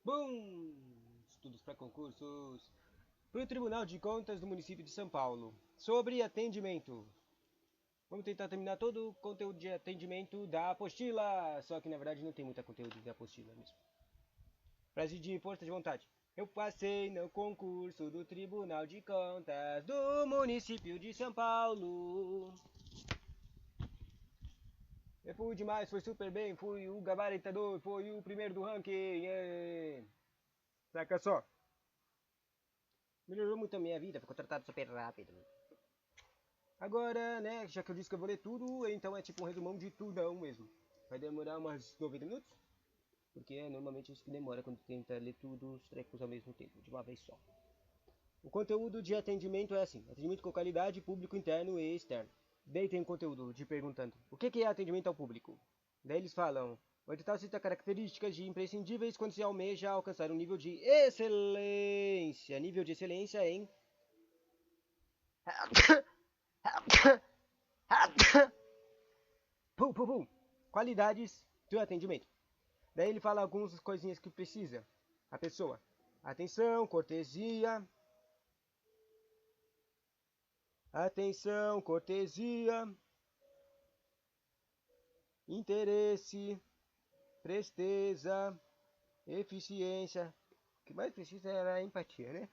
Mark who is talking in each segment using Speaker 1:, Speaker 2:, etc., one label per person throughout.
Speaker 1: Bom, estudos para concursos para o Tribunal de Contas do município de São Paulo. Sobre atendimento. Vamos tentar terminar todo o conteúdo de atendimento da apostila. Só que na verdade não tem muita conteúdo da apostila mesmo. Frase de força de vontade. Eu passei no concurso do Tribunal de Contas do município de São Paulo. Eu fui demais, foi super bem, fui o gabaritador, fui o primeiro do ranking. Saca só. Melhorou muito a minha vida, foi contratado super rápido. Agora, né, já que eu disse que eu vou ler tudo, então é tipo um resumão de tudão mesmo. Vai demorar umas 90 minutos, porque é normalmente isso que demora quando tenta ler tudo os trecos ao mesmo tempo, de uma vez só. O conteúdo de atendimento é assim, atendimento com qualidade, público interno e externo. Daí tem um conteúdo de perguntando, o que é atendimento ao público? Daí eles falam, o edital cita características de imprescindíveis quando se almeja alcançar um nível de excelência. Nível de excelência em... Pum, pum, pum. Qualidades do atendimento. Daí ele fala algumas coisinhas que precisa a pessoa. Atenção, cortesia. Atenção, cortesia. Interesse, presteza, eficiência. O que mais precisa é a empatia, né?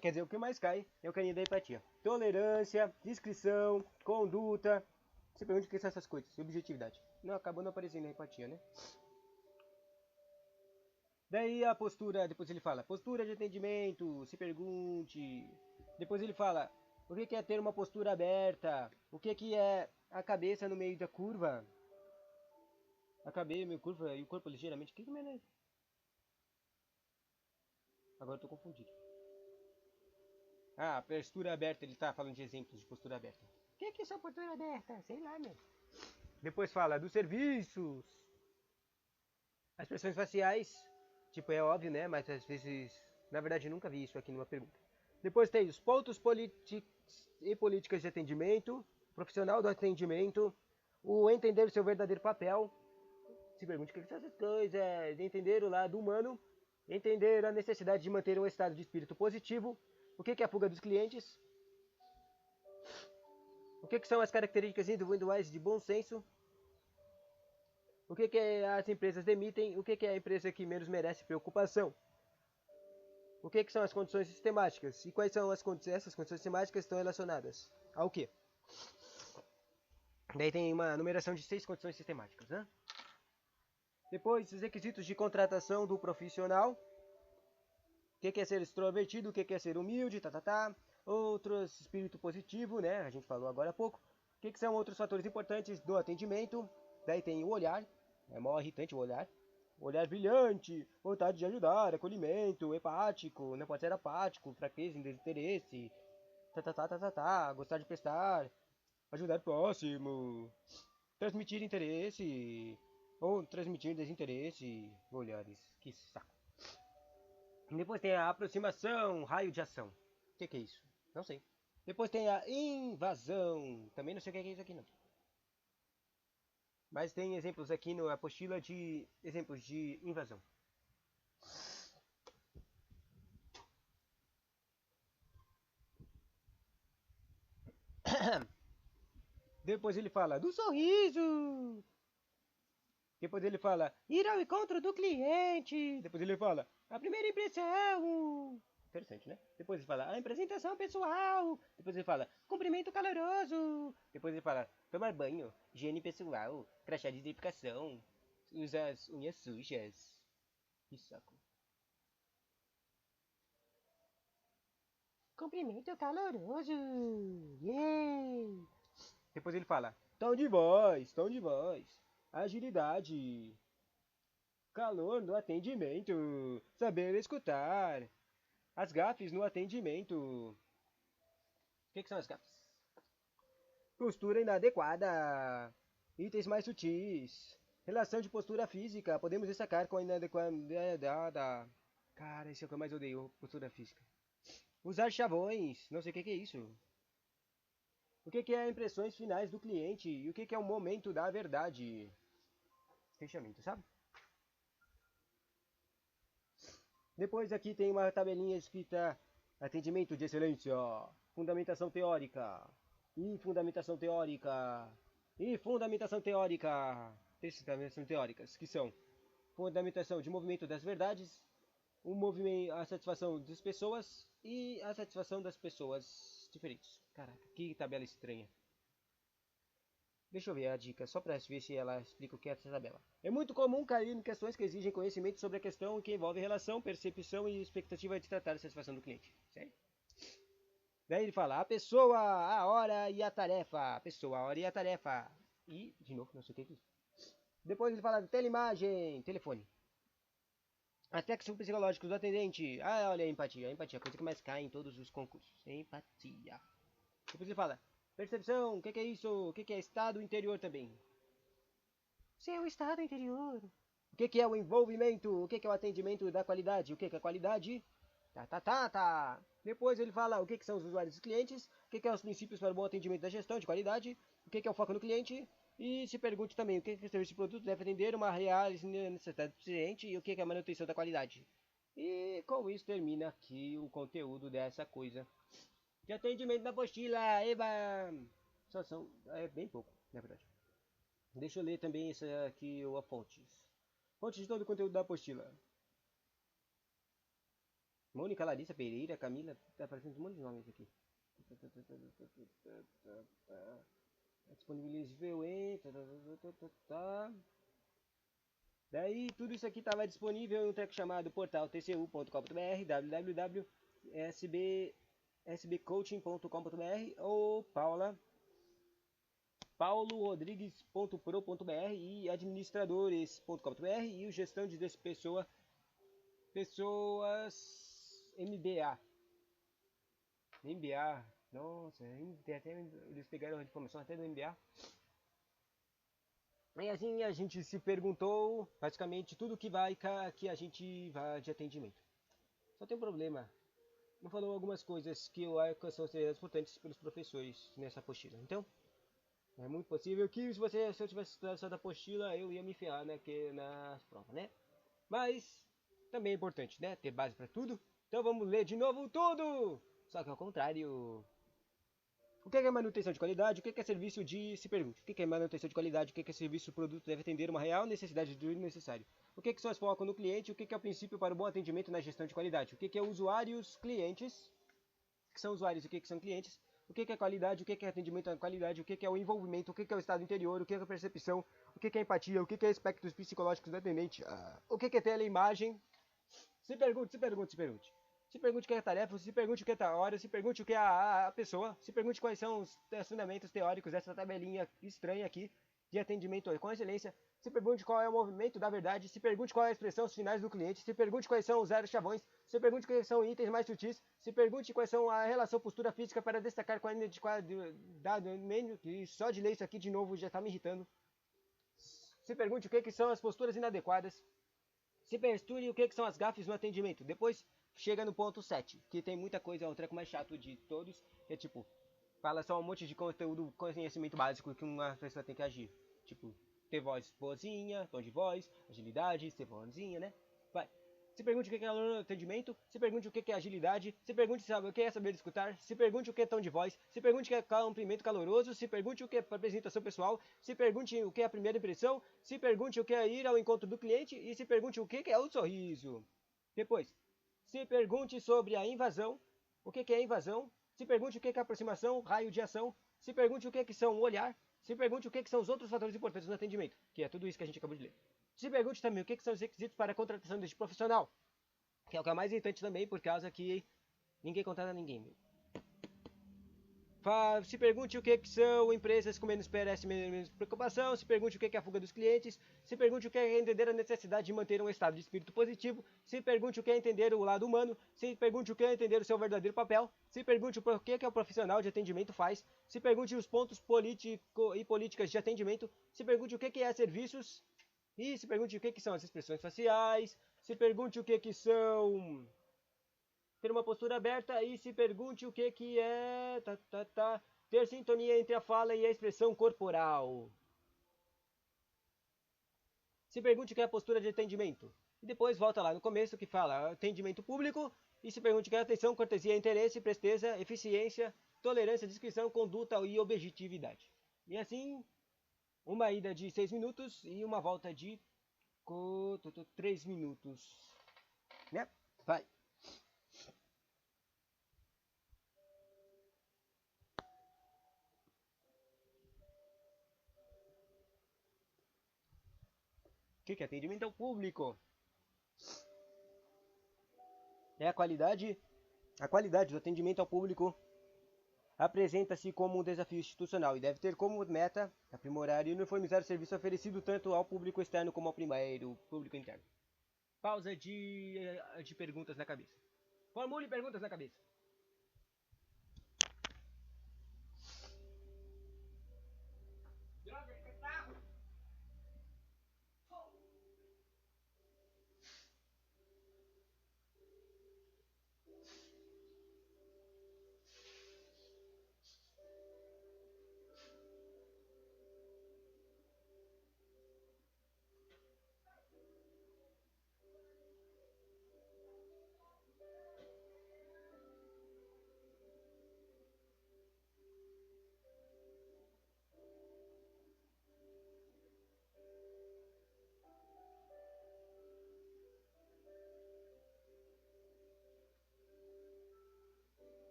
Speaker 1: Quer dizer, o que mais cai é o carinho da empatia. Tolerância, discrição, conduta. Você pergunta o que são essas coisas. Objetividade. Não, acabou não aparecendo a empatia, né? Daí a postura, depois ele fala, postura de atendimento, se pergunte. Depois ele fala, o que é ter uma postura aberta? O que é a cabeça no meio da curva? A cabeça meio curva e o corpo ligeiramente. O que é? Agora eu tô confundido. Ah, postura aberta, ele tá falando de exemplos de postura aberta. O que é essa postura aberta? Sei lá, meu. Depois fala dos serviços. As expressões faciais, tipo, é óbvio, né? Mas às vezes, na verdade, eu nunca vi isso aqui numa pergunta. Depois tem os pontos e políticas de atendimento, profissional do atendimento, o entender o seu verdadeiro papel. Se pergunte o que são essas coisas, entender o lado humano, entender a necessidade de manter um estado de espírito positivo, o que é a fuga dos clientes, o que são as características individuais de bom senso, o que as empresas demitem, o que é a empresa que menos merece preocupação. O que são as condições sistemáticas? E quais são essas condições sistemáticas estão relacionadas ao quê? Daí tem uma numeração de 6 condições sistemáticas, né? Depois, os requisitos de contratação do profissional. O que é ser extrovertido, o que é ser humilde, Outros, espírito positivo, né? A gente falou agora há pouco. O que são outros fatores importantes do atendimento? Daí tem o olhar. É mó irritante o olhar. Olhar brilhante, vontade de ajudar, acolhimento, empático, não pode ser apático, fraqueza, desinteresse, gostar de prestar, ajudar o próximo, transmitir interesse, ou transmitir desinteresse, olhares, que saco. Depois tem a aproximação, raio de ação. O que é isso? Não sei. Depois tem a invasão, também não sei o que é isso aqui não. Mas tem exemplos aqui na apostila de exemplos de invasão. Depois ele fala do sorriso. Depois ele fala ir ao encontro do cliente. Depois ele fala a primeira impressão. Interessante, né? Depois ele fala a apresentação pessoal. Depois ele fala cumprimento caloroso. Depois ele fala tomar banho, higiene pessoal, crachá de identificação, usar as unhas sujas. Que saco. Cumprimento caloroso. Yay! Depois ele fala tom de voz, agilidade, calor no atendimento, saber escutar, as gafes no atendimento. O que são as gafes? Postura inadequada, itens mais sutis, relação de postura física, podemos destacar com a inadequada. Cara, esse é o que eu mais odeio, postura física. Usar chavões, não sei o que é isso. O que é impressões finais do cliente e o que é o momento da verdade. Fechamento, sabe? Depois aqui tem uma tabelinha escrita atendimento de excelência, fundamentação teórica, e fundamentação teórica, e fundamentação teórica. Textos de fundamentação teóricas, que são fundamentação de movimento das verdades, o movimento, a satisfação das pessoas e a satisfação das pessoas diferentes. Caraca, que tabela estranha. Deixa eu ver a dica, só para ver se ela explica o que é essa tabela. É muito comum cair em questões que exigem conhecimento sobre a questão que envolve relação, percepção e expectativa de tratar a satisfação do cliente. Sério? Daí ele fala a pessoa, a hora e a tarefa. A pessoa, a hora e a tarefa. E, de novo, não sei o que é isso. Depois ele fala teleimagem, telefone. Aspectos psicológicos do atendente. Ah, olha a empatia. A empatia, a coisa que mais cai em todos os concursos. Empatia. Depois ele fala percepção, o que é isso? O que é estado interior também? Seu estado interior. O que é o envolvimento? O que é o atendimento da qualidade? O que é a qualidade? Tá. Depois ele fala o que são os usuários e clientes, o que é os princípios para o bom atendimento da gestão de qualidade, o que é o foco no cliente, e se pergunte também o que o serviço de produto deve atender uma real necessidade do cliente e o que é a manutenção da qualidade. E com isso termina aqui o conteúdo dessa coisa de atendimento na apostila. Eba! Só são, é bem pouco, na verdade. Deixa eu ler também essa aqui, a fontes. Fontes de todo o conteúdo da apostila. Mônica, Larissa, Pereira, Camila, tá aparecendo um monte de nomes aqui. Disponível em. Daí tudo isso aqui estava disponível em um treco chamado portal tcu.com.br, www.sbcoaching.com.br ou paulorodrigues.pro.br e administradores.com.br e o gestão de pessoas MBA. MBA, nossa, até eles pegaram a informação até do MBA. E assim a gente se perguntou praticamente tudo que a gente vai de atendimento. Só tem um problema. Não falou algumas coisas que eu acho que são importantes pelos professores nessa apostila. Então, é muito possível que se eu tivesse estudado essa apostila, eu ia me ferrar, né, nas provas, né? Mas também é importante, né, ter base para tudo. Então vamos ler de novo tudo! Só que ao contrário. O que é manutenção de qualidade? O que é serviço de... Se pergunte. O que é manutenção de qualidade? O que é serviço? O produto deve atender uma real necessidade do necessário. O que são as focos no cliente? O que é o princípio para o bom atendimento na gestão de qualidade? O que é usuários, clientes? O que são usuários e o que são clientes? O que é qualidade? O que é atendimento à qualidade? O que é o envolvimento? O que é o estado interior? O que é a percepção? O que é empatia? O que é aspectos psicológicos do atendente? O que é teleimagem? Se pergunte. Se pergunte o que é a tarefa, se pergunte o que é a hora, se pergunte o que é a pessoa, se pergunte quais são os fundamentos teóricos dessa tabelinha estranha aqui de atendimento com excelência, se pergunte qual é o movimento da verdade, se pergunte qual é a expressão finais do cliente, se pergunte quais são os zero chavões, se pergunte quais são itens mais sutis, se pergunte quais são a relação postura física para destacar qual é dado menu, que só de ler isso aqui de novo já está me irritando. Se pergunte o que são as posturas inadequadas, se misture o que são as gafes no atendimento. Depois chega no ponto 7, que tem muita coisa, é o treco mais chato de todos, que é tipo, fala só um monte de conteúdo, conhecimento básico que uma pessoa tem que agir. Tipo, ter voz boazinha, tom de voz, agilidade, ser bonzinha, né? Vai. Se pergunte o que é atendimento, se pergunte o que é agilidade, se pergunte o que é saber escutar, se pergunte o que é tom de voz, se pergunte o que é cumprimento caloroso, se pergunte o que é apresentação pessoal, se pergunte o que é a primeira impressão, se pergunte o que é ir ao encontro do cliente e se pergunte o que é o sorriso. Depois, se pergunte sobre a invasão, o que é invasão, se pergunte o que é aproximação, raio de ação, se pergunte o que são o olhar, se pergunte o que são os outros fatores importantes no atendimento, que é tudo isso que a gente acabou de ler. Se pergunte também o que são os requisitos para a contratação deste profissional, que é o que é mais importante também, por causa que ninguém contrata ninguém. Se pergunte o que são empresas com menos PRS, menos preocupação, se pergunte o que é a fuga dos clientes, se pergunte o que é entender a necessidade de manter um estado de espírito positivo, se pergunte o que é entender o lado humano, se pergunte o que é entender o seu verdadeiro papel, se pergunte o que o profissional de atendimento faz, se pergunte os pontos políticos e políticas de atendimento, se pergunte o que é serviços, e se pergunte o que são as expressões faciais, se pergunte o que são ter uma postura aberta e se pergunte o que é ter sintonia entre a fala e a expressão corporal. se pergunte o que é a postura de atendimento. E depois volta lá no começo que fala atendimento público e se pergunte o que é atenção, cortesia, interesse, presteza, eficiência, tolerância, discrição, conduta e objetividade. E assim, uma ida de 6 minutos e uma volta de 3 minutos. Né? Vai. O que é atendimento ao público? É a qualidade do atendimento ao público apresenta-se como um desafio institucional e deve ter como meta aprimorar e uniformizar o serviço oferecido tanto ao público externo como ao primeiro público interno. Pausa de perguntas na cabeça. Formule perguntas na cabeça.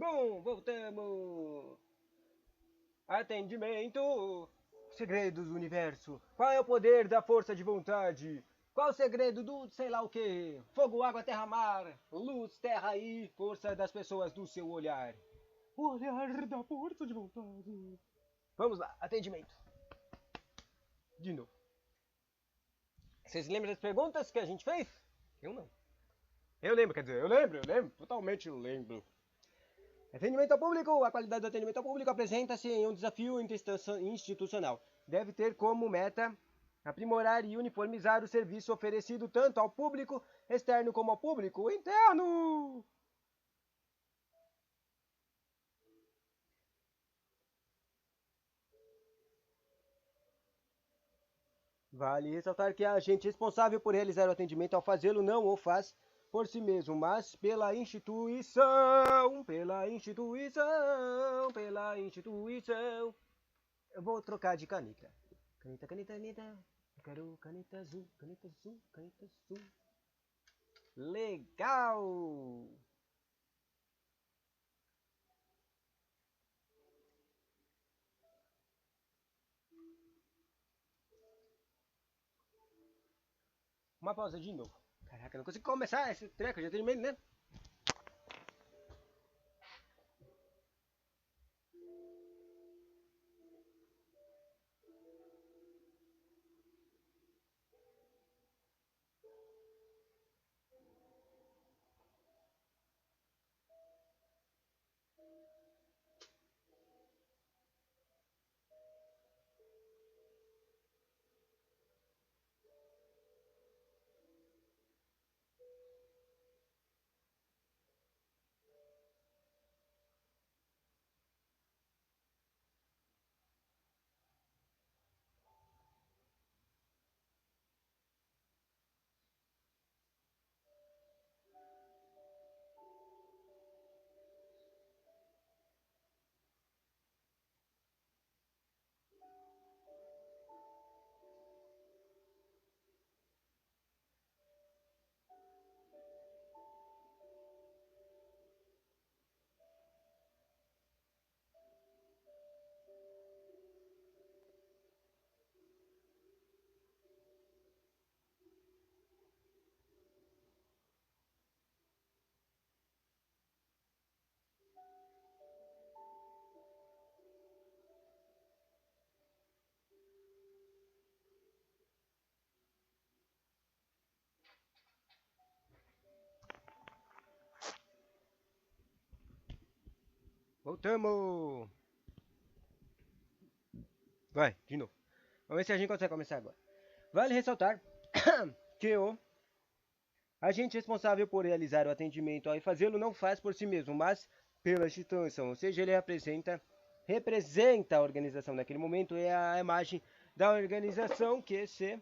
Speaker 1: Bom, voltamos. Atendimento. Segredos do universo. Qual é o poder da força de vontade? Qual o segredo do sei lá o que? Fogo, água, terra, mar. Luz, terra e força das pessoas do seu olhar. O olhar da força de vontade. Vamos lá, atendimento. De novo. Vocês lembram das perguntas que a gente fez? Eu não. Eu lembro, quer dizer, eu lembro, totalmente lembro. Atendimento ao público. A qualidade do atendimento ao público apresenta-se em um desafio institucional. Deve ter como meta Aprimorar e uniformizar o serviço oferecido tanto ao público externo como ao público interno. Vale ressaltar que a agente responsável por realizar o atendimento ao fazê-lo não o faz por si mesmo, mas pela instituição, pela instituição, pela instituição. Eu vou trocar de caneta. Caneta, caneta, caneta. Eu quero caneta azul, caneta azul, caneta azul. Legal! Uma pausa de novo. Caraca, não consigo começar esse treco, já terminei, né? Voltamos! Vai, de novo. Vamos ver se a gente consegue começar agora. Vale ressaltar que o agente responsável por realizar o atendimento ao fazê-lo não faz por si mesmo, mas pela instituição, ou seja, ele representa a organização naquele momento, é a imagem da organização que se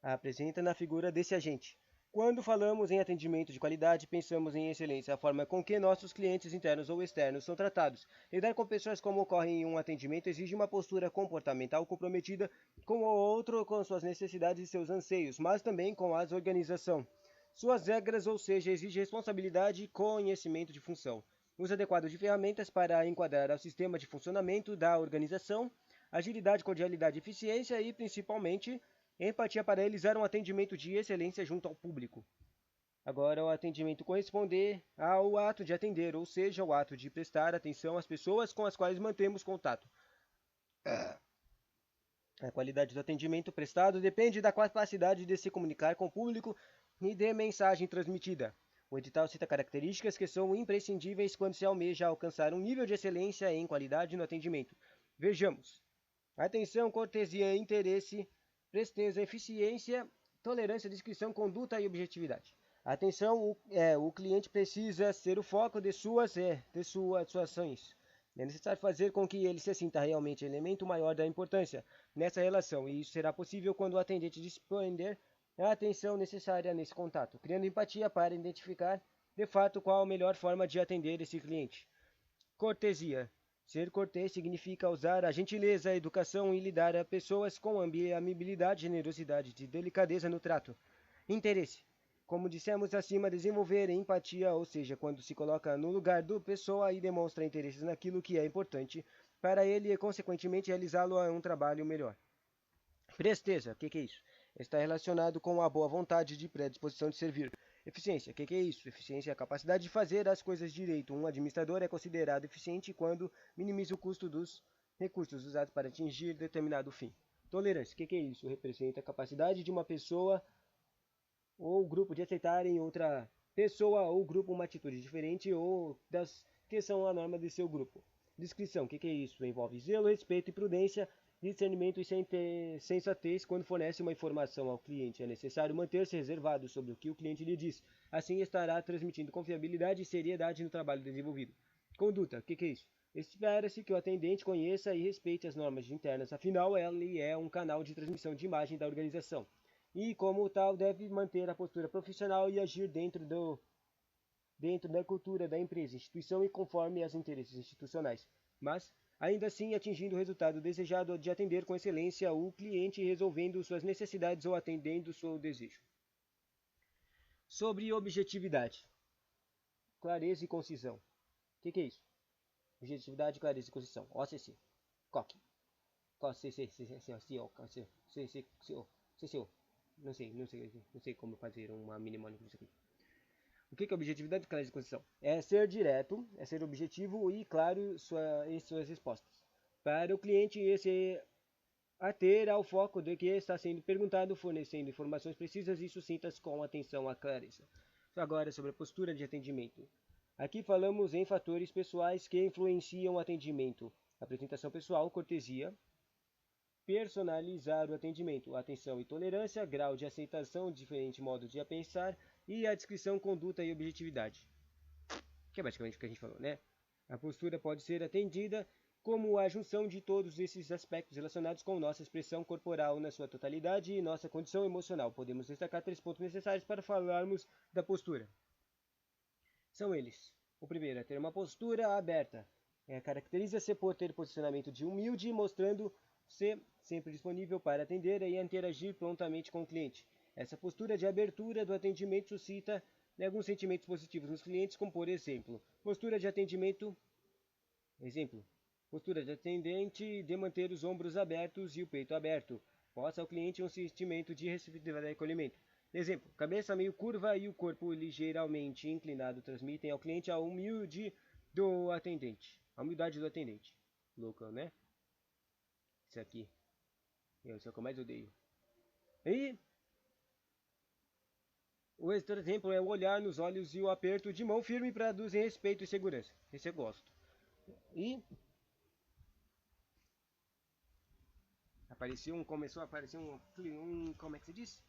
Speaker 1: apresenta na figura desse agente. Quando falamos em atendimento de qualidade, pensamos em excelência, a forma com que nossos clientes internos ou externos são tratados. Lidar com pessoas como ocorre em um atendimento exige uma postura comportamental comprometida com o outro, com suas necessidades e seus anseios, mas também com a organização. Suas regras, ou seja, exige responsabilidade e conhecimento de função. Uso adequado de ferramentas para enquadrar ao sistema de funcionamento da organização, agilidade, cordialidade, eficiência e, principalmente, empatia para realizar um atendimento de excelência junto ao público. Agora, o atendimento corresponder ao ato de atender, ou seja, o ato de prestar atenção às pessoas com as quais mantemos contato. A qualidade do atendimento prestado depende da capacidade de se comunicar com o público e de mensagem transmitida. O edital cita características que são imprescindíveis quando se almeja alcançar um nível de excelência em qualidade no atendimento. Vejamos: atenção, cortesia, interesse, presteza, eficiência, tolerância, discrição, conduta e objetividade. Atenção, o cliente precisa ser o foco de suas ações. É necessário fazer com que ele se sinta realmente elemento maior da importância nessa relação, e isso será possível quando o atendente dispender a atenção necessária nesse contato, criando empatia para identificar de fato qual a melhor forma de atender esse cliente. Cortesia. Ser cortês significa usar a gentileza, a educação e lidar a pessoas com amabilidade, generosidade e delicadeza no trato. Interesse. Como dissemos acima, desenvolver empatia, ou seja, quando se coloca no lugar do pessoa e demonstra interesse naquilo que é importante para ele e, consequentemente, realizá-lo a um trabalho melhor. Presteza, o que é isso? Está relacionado com a boa vontade de predisposição de servir. Eficiência, o que é isso? Eficiência é a capacidade de fazer as coisas direito. Um administrador é considerado eficiente quando minimiza o custo dos recursos usados para atingir determinado fim. Tolerância, o que é isso? Representa a capacidade de uma pessoa ou grupo de aceitarem outra pessoa ou grupo uma atitude diferente ou das que são a norma de seu grupo. Descrição, o que é isso? Envolve zelo, respeito e prudência discernimento e sensatez quando fornece uma informação ao cliente. É necessário manter-se reservado sobre o que o cliente lhe diz. Assim estará transmitindo confiabilidade e seriedade no trabalho desenvolvido. Conduta, o que é isso? Espera-se que o atendente conheça e respeite as normas internas, afinal, ele é um canal de transmissão de imagem da organização. E, como tal, deve manter a postura profissional e agir dentro da cultura da empresa, instituição e conforme aos interesses institucionais. Mas, ainda assim, atingindo o resultado desejado de atender com excelência o cliente, resolvendo suas necessidades ou atendendo seu desejo. Sobre objetividade, clareza e concisão. O que é isso? Objetividade, clareza e concisão. OCC. COC. CCO. Não sei como fazer uma mnemônica disso aqui. O que é objetividade, clareza e concisão? É ser direto, é ser objetivo e claro em suas respostas. Para o cliente, esse ater ao foco do que está sendo perguntado, fornecendo informações precisas e sucintas com atenção à clareza. Agora, sobre a postura de atendimento. Aqui falamos em fatores pessoais que influenciam o atendimento. Apresentação pessoal, cortesia, personalizar o atendimento, atenção e tolerância, grau de aceitação, diferente modo de pensar e a descrição, conduta e objetividade. Que é basicamente o que a gente falou, né? A postura pode ser atendida como a junção de todos esses aspectos relacionados com nossa expressão corporal na sua totalidade e nossa condição emocional. Podemos destacar 3 pontos necessários para falarmos da postura. São eles. O primeiro é ter uma postura aberta. Caracteriza-se por ter posicionamento de humilde, mostrando-se sempre disponível para atender e interagir prontamente com o cliente. Essa postura de abertura do atendimento suscita alguns sentimentos positivos nos clientes, como por exemplo, postura de atendimento, postura de atendente de manter os ombros abertos e o peito aberto. Possa ao cliente um sentimento de receptividade e acolhimento. Exemplo, cabeça meio curva e o corpo ligeiramente inclinado transmitem ao cliente a humildade do atendente. A humildade do atendente. Louco, né? Isso aqui. Isso é o que eu mais odeio. E o outro exemplo é o olhar nos olhos e o aperto de mão firme traduzem respeito e segurança. Esse eu gosto. E começou a aparecer como é que se diz?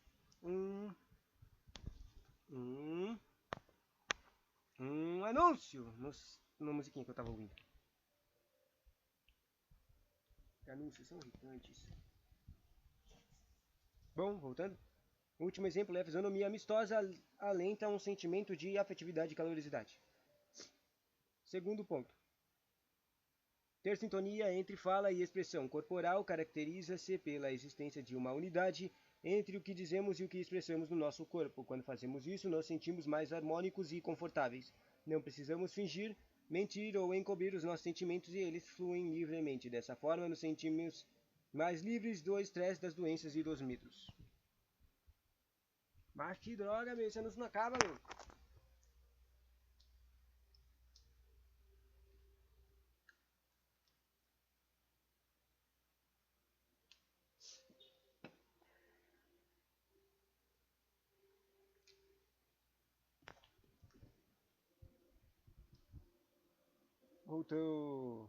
Speaker 1: Um anúncio no musiquinha que eu tava ouvindo. Anúncios são irritantes. Bom, voltando. O último exemplo é a fisionomia amistosa alenta um sentimento de afetividade e calorosidade. Segundo ponto. Ter sintonia entre fala e expressão corporal caracteriza-se pela existência de uma unidade entre o que dizemos e o que expressamos no nosso corpo. Quando fazemos isso, nos sentimos mais harmônicos e confortáveis. Não precisamos fingir, mentir ou encobrir os nossos sentimentos e eles fluem livremente. Dessa forma, nos sentimos mais livres do estresse, das doenças e dos medos. Mas que droga, meu, esse anúncio não acaba, meu. Voltou.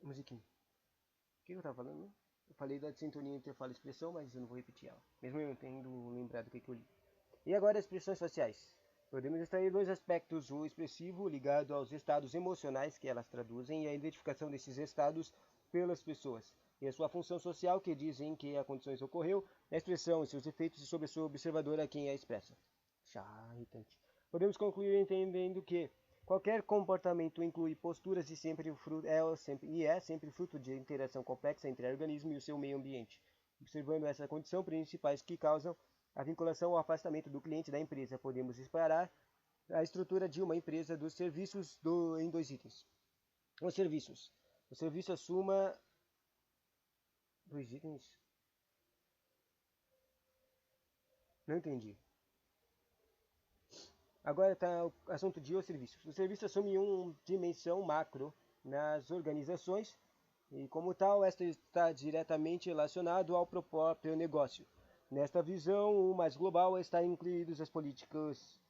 Speaker 1: Musiquinha. O que eu tava falando, né? Eu falei da sintonia entre fala e expressão, mas eu não vou repetir ela. Mesmo eu não tendo lembrado o que eu li. E agora as expressões faciais. Podemos extrair 2 aspectos: o expressivo, ligado aos estados emocionais que elas traduzem, e a identificação desses estados pelas pessoas. E a sua função social, que dizem que a condições ocorreu, a expressão e seus efeitos sobre a sua observadora, quem a expressa. Irritante. Podemos concluir entendendo que qualquer comportamento inclui posturas e é sempre fruto de interação complexa entre o organismo e o seu meio ambiente. Observando essa condição, principais que causam a vinculação ao afastamento do cliente da empresa, podemos separar a estrutura de uma empresa dos serviços em 2 itens. Os serviços. O serviço assuma 2 itens? Não entendi. Agora está o assunto de os serviços. O serviço assume uma dimensão macro nas organizações e, como tal, esta está diretamente relacionado ao próprio negócio. Nesta visão, o mais global está incluídos as políticas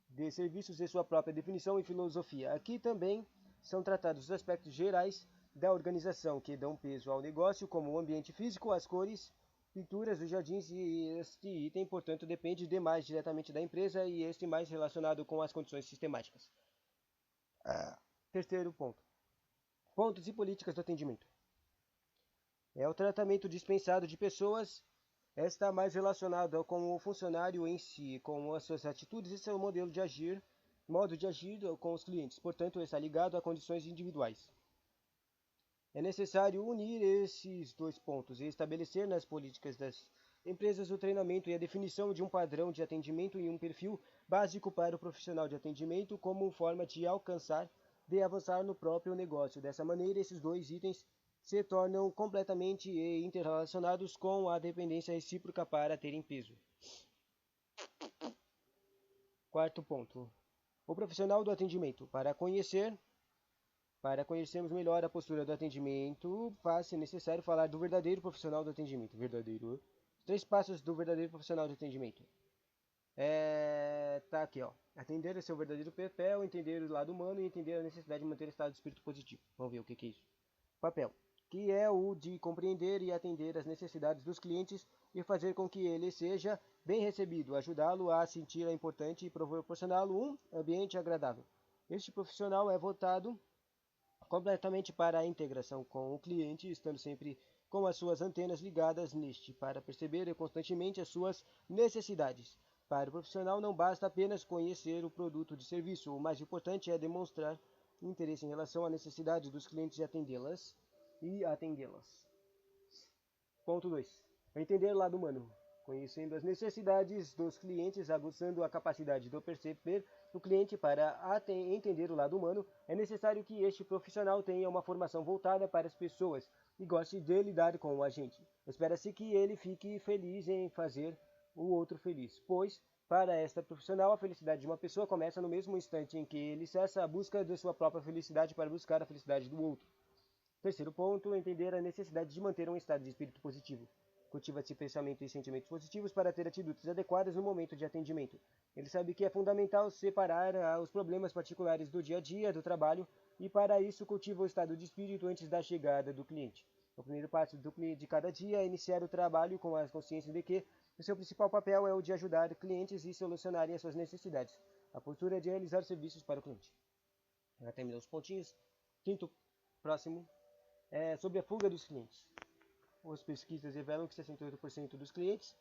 Speaker 1: de serviços e sua própria definição e filosofia. Aqui também são tratados os aspectos gerais da organização que dão peso ao negócio, como o ambiente físico, as cores, pinturas, os jardins, e este item, portanto, depende mais diretamente da empresa e este mais relacionado com as condições sistemáticas. Terceiro ponto. Pontos e políticas do atendimento. É o tratamento dispensado de pessoas, está mais relacionado com o funcionário em si, com as suas atitudes e seu modo de agir com os clientes. Portanto, está ligado a condições individuais. É necessário unir esses dois pontos e estabelecer nas políticas das empresas o treinamento e a definição de um padrão de atendimento e um perfil básico para o profissional de atendimento como forma de avançar no próprio negócio. Dessa maneira, esses dois itens se tornam completamente interrelacionados com a dependência recíproca para terem peso. Quarto ponto. O profissional do atendimento. Para conhecermos melhor a postura do atendimento, faz-se necessário falar do verdadeiro profissional do atendimento. Verdadeiro. Os 3 passos do verdadeiro profissional de atendimento. Tá aqui, ó. Atender o seu verdadeiro papel, entender o lado humano e entender a necessidade de manter o estado de espírito positivo. Vamos ver o que é isso. Papel, que é o de compreender e atender as necessidades dos clientes e fazer com que ele seja bem recebido, ajudá-lo a sentir a importante e proporcioná-lo um ambiente agradável. Este profissional é voltado completamente para a integração com o cliente, estando sempre com as suas antenas ligadas neste, para perceber constantemente as suas necessidades. Para o profissional não basta apenas conhecer o produto de serviço, o mais importante é demonstrar interesse em relação à necessidade dos clientes e atendê-las. Ponto 2. Entender o lado humano. Conhecendo as necessidades dos clientes, aguçando a capacidade de perceber o cliente para entender o lado humano, é necessário que este profissional tenha uma formação voltada para as pessoas e goste de lidar com o agente. Espera-se que ele fique feliz em fazer o outro feliz, pois, para esta profissional, a felicidade de uma pessoa começa no mesmo instante em que ele cessa a busca de sua própria felicidade para buscar a felicidade do outro. Terceiro ponto, entender a necessidade de manter um estado de espírito positivo. Cultiva-se pensamento e sentimentos positivos para ter atitudes adequadas no momento de atendimento. Ele sabe que é fundamental separar os problemas particulares do dia a dia, do trabalho, e para isso cultiva o estado de espírito antes da chegada do cliente. O primeiro passo de cada dia é iniciar o trabalho com a consciência de que o seu principal papel é o de ajudar clientes e solucionarem as suas necessidades. A postura é de realizar serviços para o cliente. Já terminou os pontinhos. Quinto, próximo, é sobre a fuga dos clientes. As pesquisas revelam que 68% dos clientes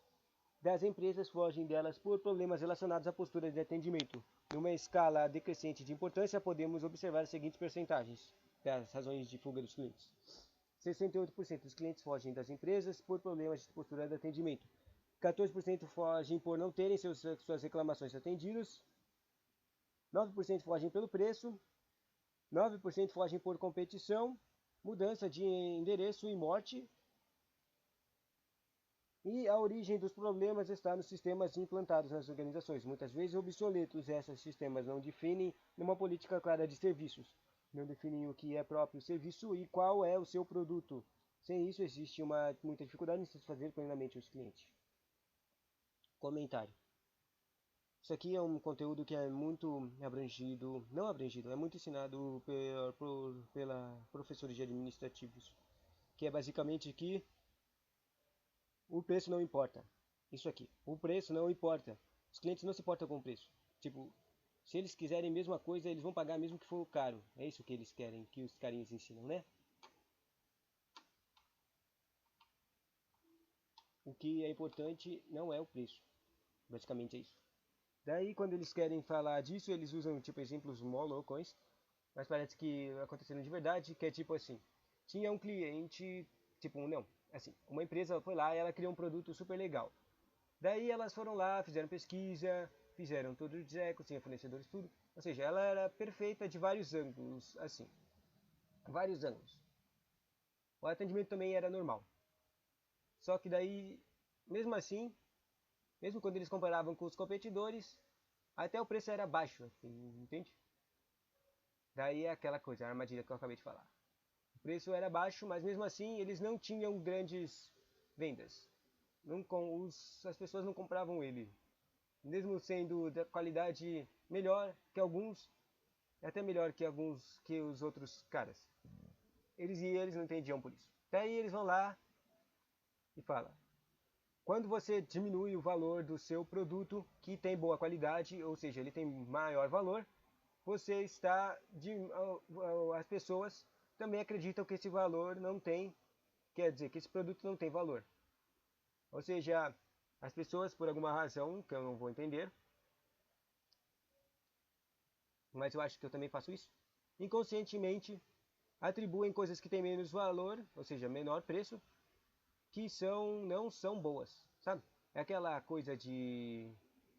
Speaker 1: das empresas fogem delas por problemas relacionados à postura de atendimento. Numa escala decrescente de importância, podemos observar as seguintes percentagens das razões de fuga dos clientes. 68% dos clientes fogem das empresas por problemas de postura de atendimento. 14% fogem por não terem suas reclamações atendidas. 9% fogem pelo preço. 9% fogem por competição, mudança de endereço e morte. E a origem dos problemas está nos sistemas implantados nas organizações, muitas vezes obsoletos. Esses sistemas não definem uma política clara de serviços, não definem o que é próprio serviço e qual é o seu produto. Sem isso, existe muita dificuldade em satisfazer plenamente os clientes. Comentário. Isso aqui é um conteúdo que é muito é muito ensinado pela professores de administrativos, que é basicamente que o preço não importa. Isso aqui. O preço não importa. Os clientes não se importam com o preço. Tipo, se eles quiserem a mesma coisa, eles vão pagar mesmo que for caro. É isso que eles querem, que os carinhas ensinam, né? O que é importante não é o preço. Basicamente é isso. Daí, quando eles querem falar disso, eles usam, tipo, exemplos loucões. Mas parece que aconteceram de verdade, que é tipo assim. Tinha um cliente, tipo, não, assim, uma empresa foi lá e ela criou um produto super legal. Daí elas foram lá, fizeram pesquisa, fizeram tudo de eco, tinha fornecedores, tudo. Ou seja, ela era perfeita de vários ângulos, assim. Vários ângulos. O atendimento também era normal. Só que daí, mesmo assim, mesmo quando eles comparavam com os competidores, até o preço era baixo, assim, entende? Daí é aquela coisa, a armadilha que eu acabei de falar. O preço era baixo, mas mesmo assim eles não tinham grandes vendas. As pessoas não compravam ele. Mesmo sendo da qualidade melhor que alguns, até melhor que alguns que os outros caras. eles não entendiam por isso. Daí eles vão lá e falam: quando você diminui o valor do seu produto que tem boa qualidade, ou seja, ele tem maior valor, você está as pessoas também acreditam que esse valor não tem, quer dizer, que esse produto não tem valor. Ou seja, as pessoas, por alguma razão que eu não vou entender, mas eu acho que eu também faço isso, inconscientemente atribuem coisas que têm menos valor, ou seja, menor preço, que não são boas, sabe? É aquela coisa de...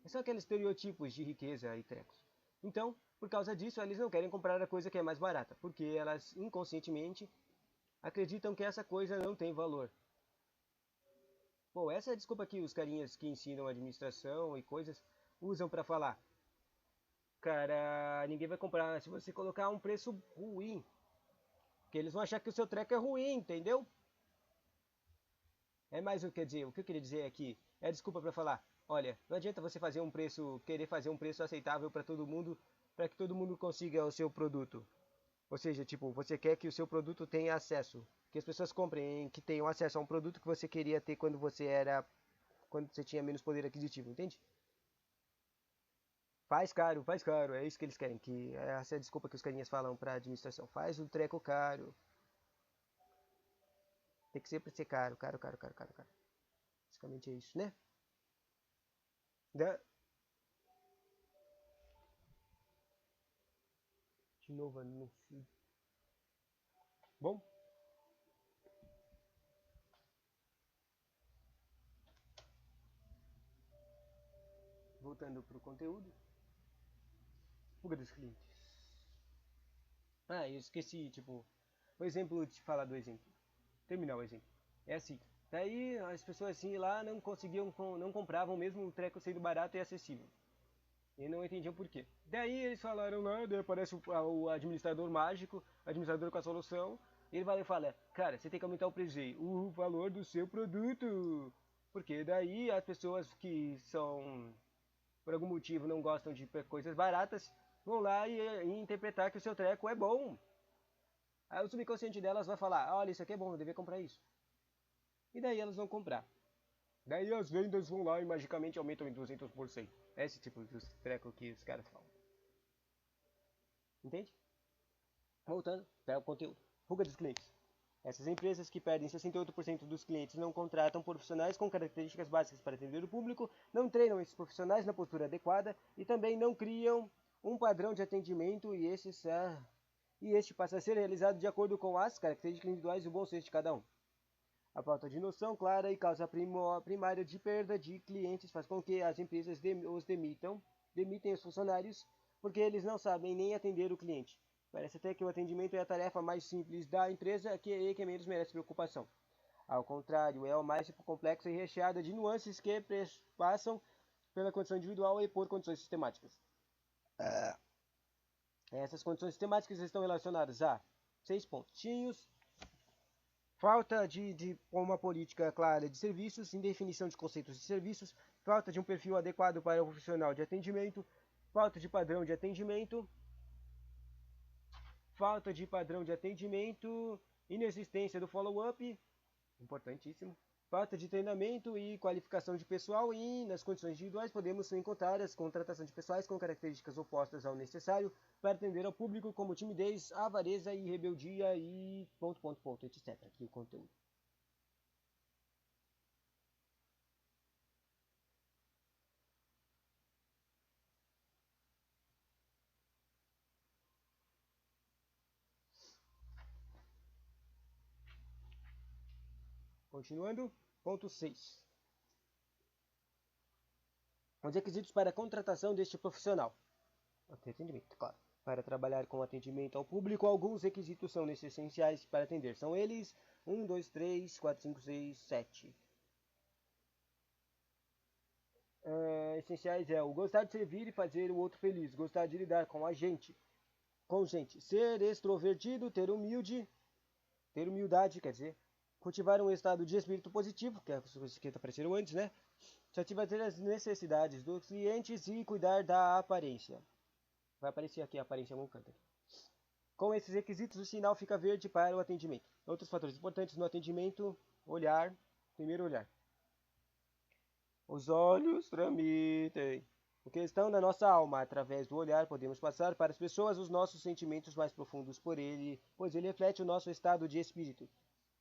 Speaker 1: São aqueles estereotipos de riqueza e trecos. Então, por causa disso, eles não querem comprar a coisa que é mais barata, porque elas inconscientemente acreditam que essa coisa não tem valor. Pô, essa é a desculpa que os carinhas que ensinam administração e coisas usam para falar. Cara, ninguém vai comprar se você colocar um preço ruim. Porque eles vão achar que o seu treco é ruim, entendeu? É mais o que dizer, o que eu queria dizer aqui é a desculpa para falar, olha, não adianta você fazer um preço, querer fazer um preço aceitável para todo mundo, para que todo mundo consiga o seu produto. Ou seja, tipo, você quer que o seu produto tenha acesso, que as pessoas comprem, que tenham acesso a um produto que você queria ter quando você tinha menos poder aquisitivo, entende? Faz caro, é isso que eles querem, que essa é a desculpa que os carinhas falam para administração. Faz o treco caro. Tem que sempre ser caro, caro, caro, caro, caro, caro. Basicamente é isso, né? Da... De novo, no... Bom, voltando pro conteúdo. Fuga dos clientes. Ah, eu esqueci, tipo, o exemplo de falar do exemplo. Terminar o exemplo. É assim. Daí as pessoas assim lá não conseguiam, não compravam mesmo o treco sendo barato e acessível. E não entendiam por quê. Daí eles falaram lá, daí aparece o administrador mágico, administrador com a solução, e ele vai lá e fala, cara, você tem que aumentar o valor do seu produto. Porque daí as pessoas que são, por algum motivo, não gostam de coisas baratas, vão lá e interpretar que o seu treco é bom. Aí o subconsciente delas vai falar, olha, isso aqui é bom, eu devia comprar isso. E daí elas vão comprar. Daí as vendas vão lá e magicamente aumentam em 200%. É esse tipo de treco que os caras falam. Entende? Voltando para o conteúdo. Fuga dos clientes. Essas empresas que perdem 68% dos clientes não contratam profissionais com características básicas para atender o público, não treinam esses profissionais na postura adequada e também não criam um padrão de atendimento e este passa a ser realizado de acordo com as características individuais e o bom senso de cada um. A falta de noção clara e causa primária de perda de clientes faz com que as empresas demitem os funcionários porque eles não sabem nem atender o cliente. Parece até que o atendimento é a tarefa mais simples da empresa que menos merece preocupação. Ao contrário, é o mais complexa e recheada de nuances que passam pela condição individual e por condições sistemáticas. Essas condições sistemáticas estão relacionadas a 6 pontinhos. Falta de uma política clara de serviços, indefinição de conceitos de serviços, falta de um perfil adequado para o profissional de atendimento, falta de padrão de atendimento, inexistência do follow-up, importantíssimo, falta de treinamento e qualificação de pessoal e, nas condições individuais, podemos encontrar as contratação de pessoais com características opostas ao necessário para atender ao público, como timidez, avareza e rebeldia e ... etc. Aqui o conteúdo. Continuando, ponto 6. Os requisitos para a contratação deste profissional. Atendimento, claro. Para trabalhar com atendimento ao público, alguns requisitos são essenciais para atender. São eles 1, 2, 3, 4, 5, 6, 7. Essenciais é o gostar de servir e fazer o outro feliz, gostar de lidar com gente, ser extrovertido, ter humildade, quer dizer, cultivar um estado de espírito positivo, que é as coisas que apareceram antes, né? Satisfazer as necessidades dos clientes e cuidar da aparência. Vai aparecer aqui a aparência em algum canto. Com esses requisitos, o sinal fica verde para o atendimento. Outros fatores importantes no atendimento: olhar, primeiro olhar. Os olhos transmitem o que estão na nossa alma. Através do olhar, podemos passar para as pessoas os nossos sentimentos mais profundos por ele, pois ele reflete o nosso estado de espírito.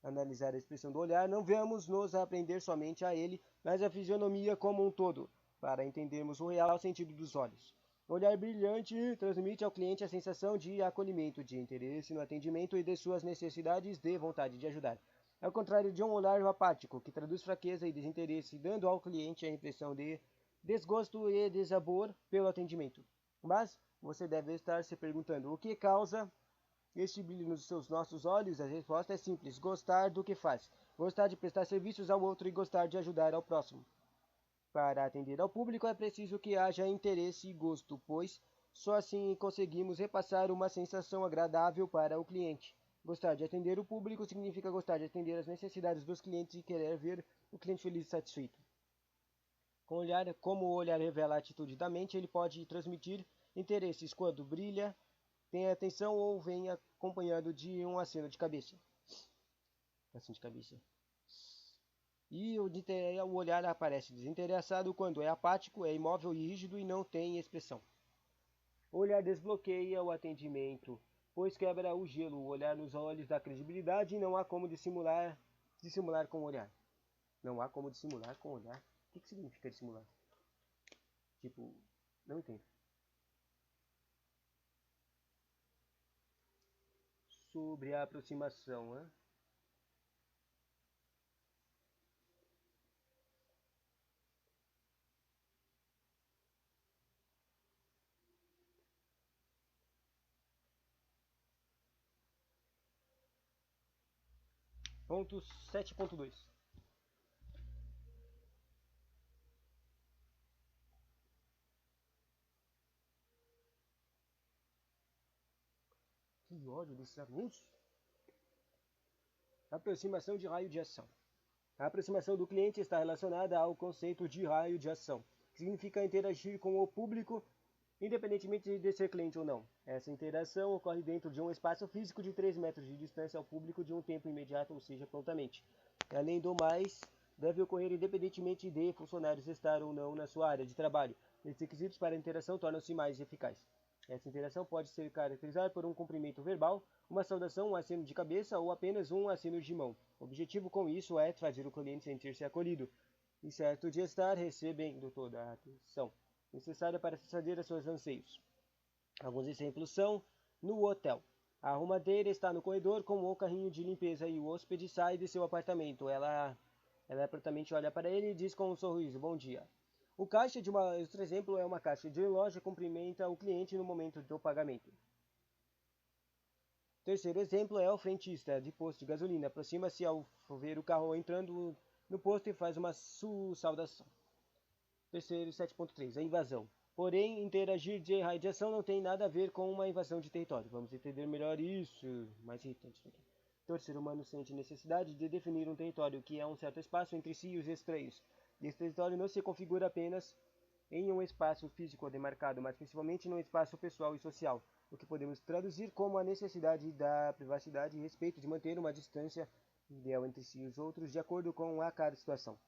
Speaker 1: Analisar a expressão do olhar, não vamos nos aprender somente a ele, mas a fisionomia como um todo, para entendermos o real sentido dos olhos. O olhar brilhante transmite ao cliente a sensação de acolhimento, de interesse no atendimento e de suas necessidades de vontade de ajudar. Ao contrário de um olhar apático, que traduz fraqueza e desinteresse, dando ao cliente a impressão de desgosto e desabor pelo atendimento. Mas você deve estar se perguntando o que causa este brilho nos seus nossos olhos. A resposta é simples: gostar do que faz, gostar de prestar serviços ao outro e gostar de ajudar ao próximo. Para atender ao público é preciso que haja interesse e gosto, pois só assim conseguimos repassar uma sensação agradável para o cliente. Gostar de atender o público significa gostar de atender as necessidades dos clientes e querer ver o cliente feliz e satisfeito. Como o olhar revela a atitude da mente, ele pode transmitir interesses quando brilha, tem atenção ou vem acompanhado de um aceno de cabeça. E o olhar aparece desinteressado quando é apático, é imóvel e rígido e não tem expressão. O olhar desbloqueia o atendimento, pois quebra o gelo. O olhar nos olhos dá credibilidade e não há como dissimular com o olhar. Não há como dissimular com o olhar. O que significa dissimular? Tipo, não entendo. Sobre a aproximação, né? Ponto 7.2. Que ódio desses anúncios. Aproximação de raio de ação. A aproximação do cliente está relacionada ao conceito de raio de ação, que significa interagir com o público, independentemente de ser cliente ou não. Essa interação ocorre dentro de um espaço físico de 3 metros de distância ao público de um tempo imediato, ou seja, prontamente. Além do mais, deve ocorrer independentemente de funcionários estar ou não na sua área de trabalho. Esses requisitos para a interação tornam-se mais eficazes. Essa interação pode ser caracterizada por um cumprimento verbal, uma saudação, um aceno de cabeça ou apenas um aceno de mão. O objetivo com isso é fazer o cliente sentir-se acolhido e certo de estar recebendo toda a atenção necessária para satisfazer os seus anseios. Alguns exemplos são: no hotel, a arrumadeira está no corredor com o carrinho de limpeza e o hóspede sai de seu apartamento. Ela prontamente olha para ele e diz com um sorriso: bom dia. Outro exemplo é uma caixa de loja cumprimenta o cliente no momento do pagamento. Terceiro exemplo é o frentista de posto de gasolina. Aproxima-se ao ver o carro entrando no posto e faz uma saudação. Terceiro, 7.3, a invasão. Porém, interagir de radiação não tem nada a ver com uma invasão de território. Vamos entender melhor isso. Mais irritante aqui. Todo ser humano sente necessidade de definir um território, que é um certo espaço entre si e os estranhos. Esse território não se configura apenas em um espaço físico demarcado, mas principalmente num espaço pessoal e social, o que podemos traduzir como a necessidade da privacidade e respeito de manter uma distância ideal entre si e os outros, de acordo com a cada situação.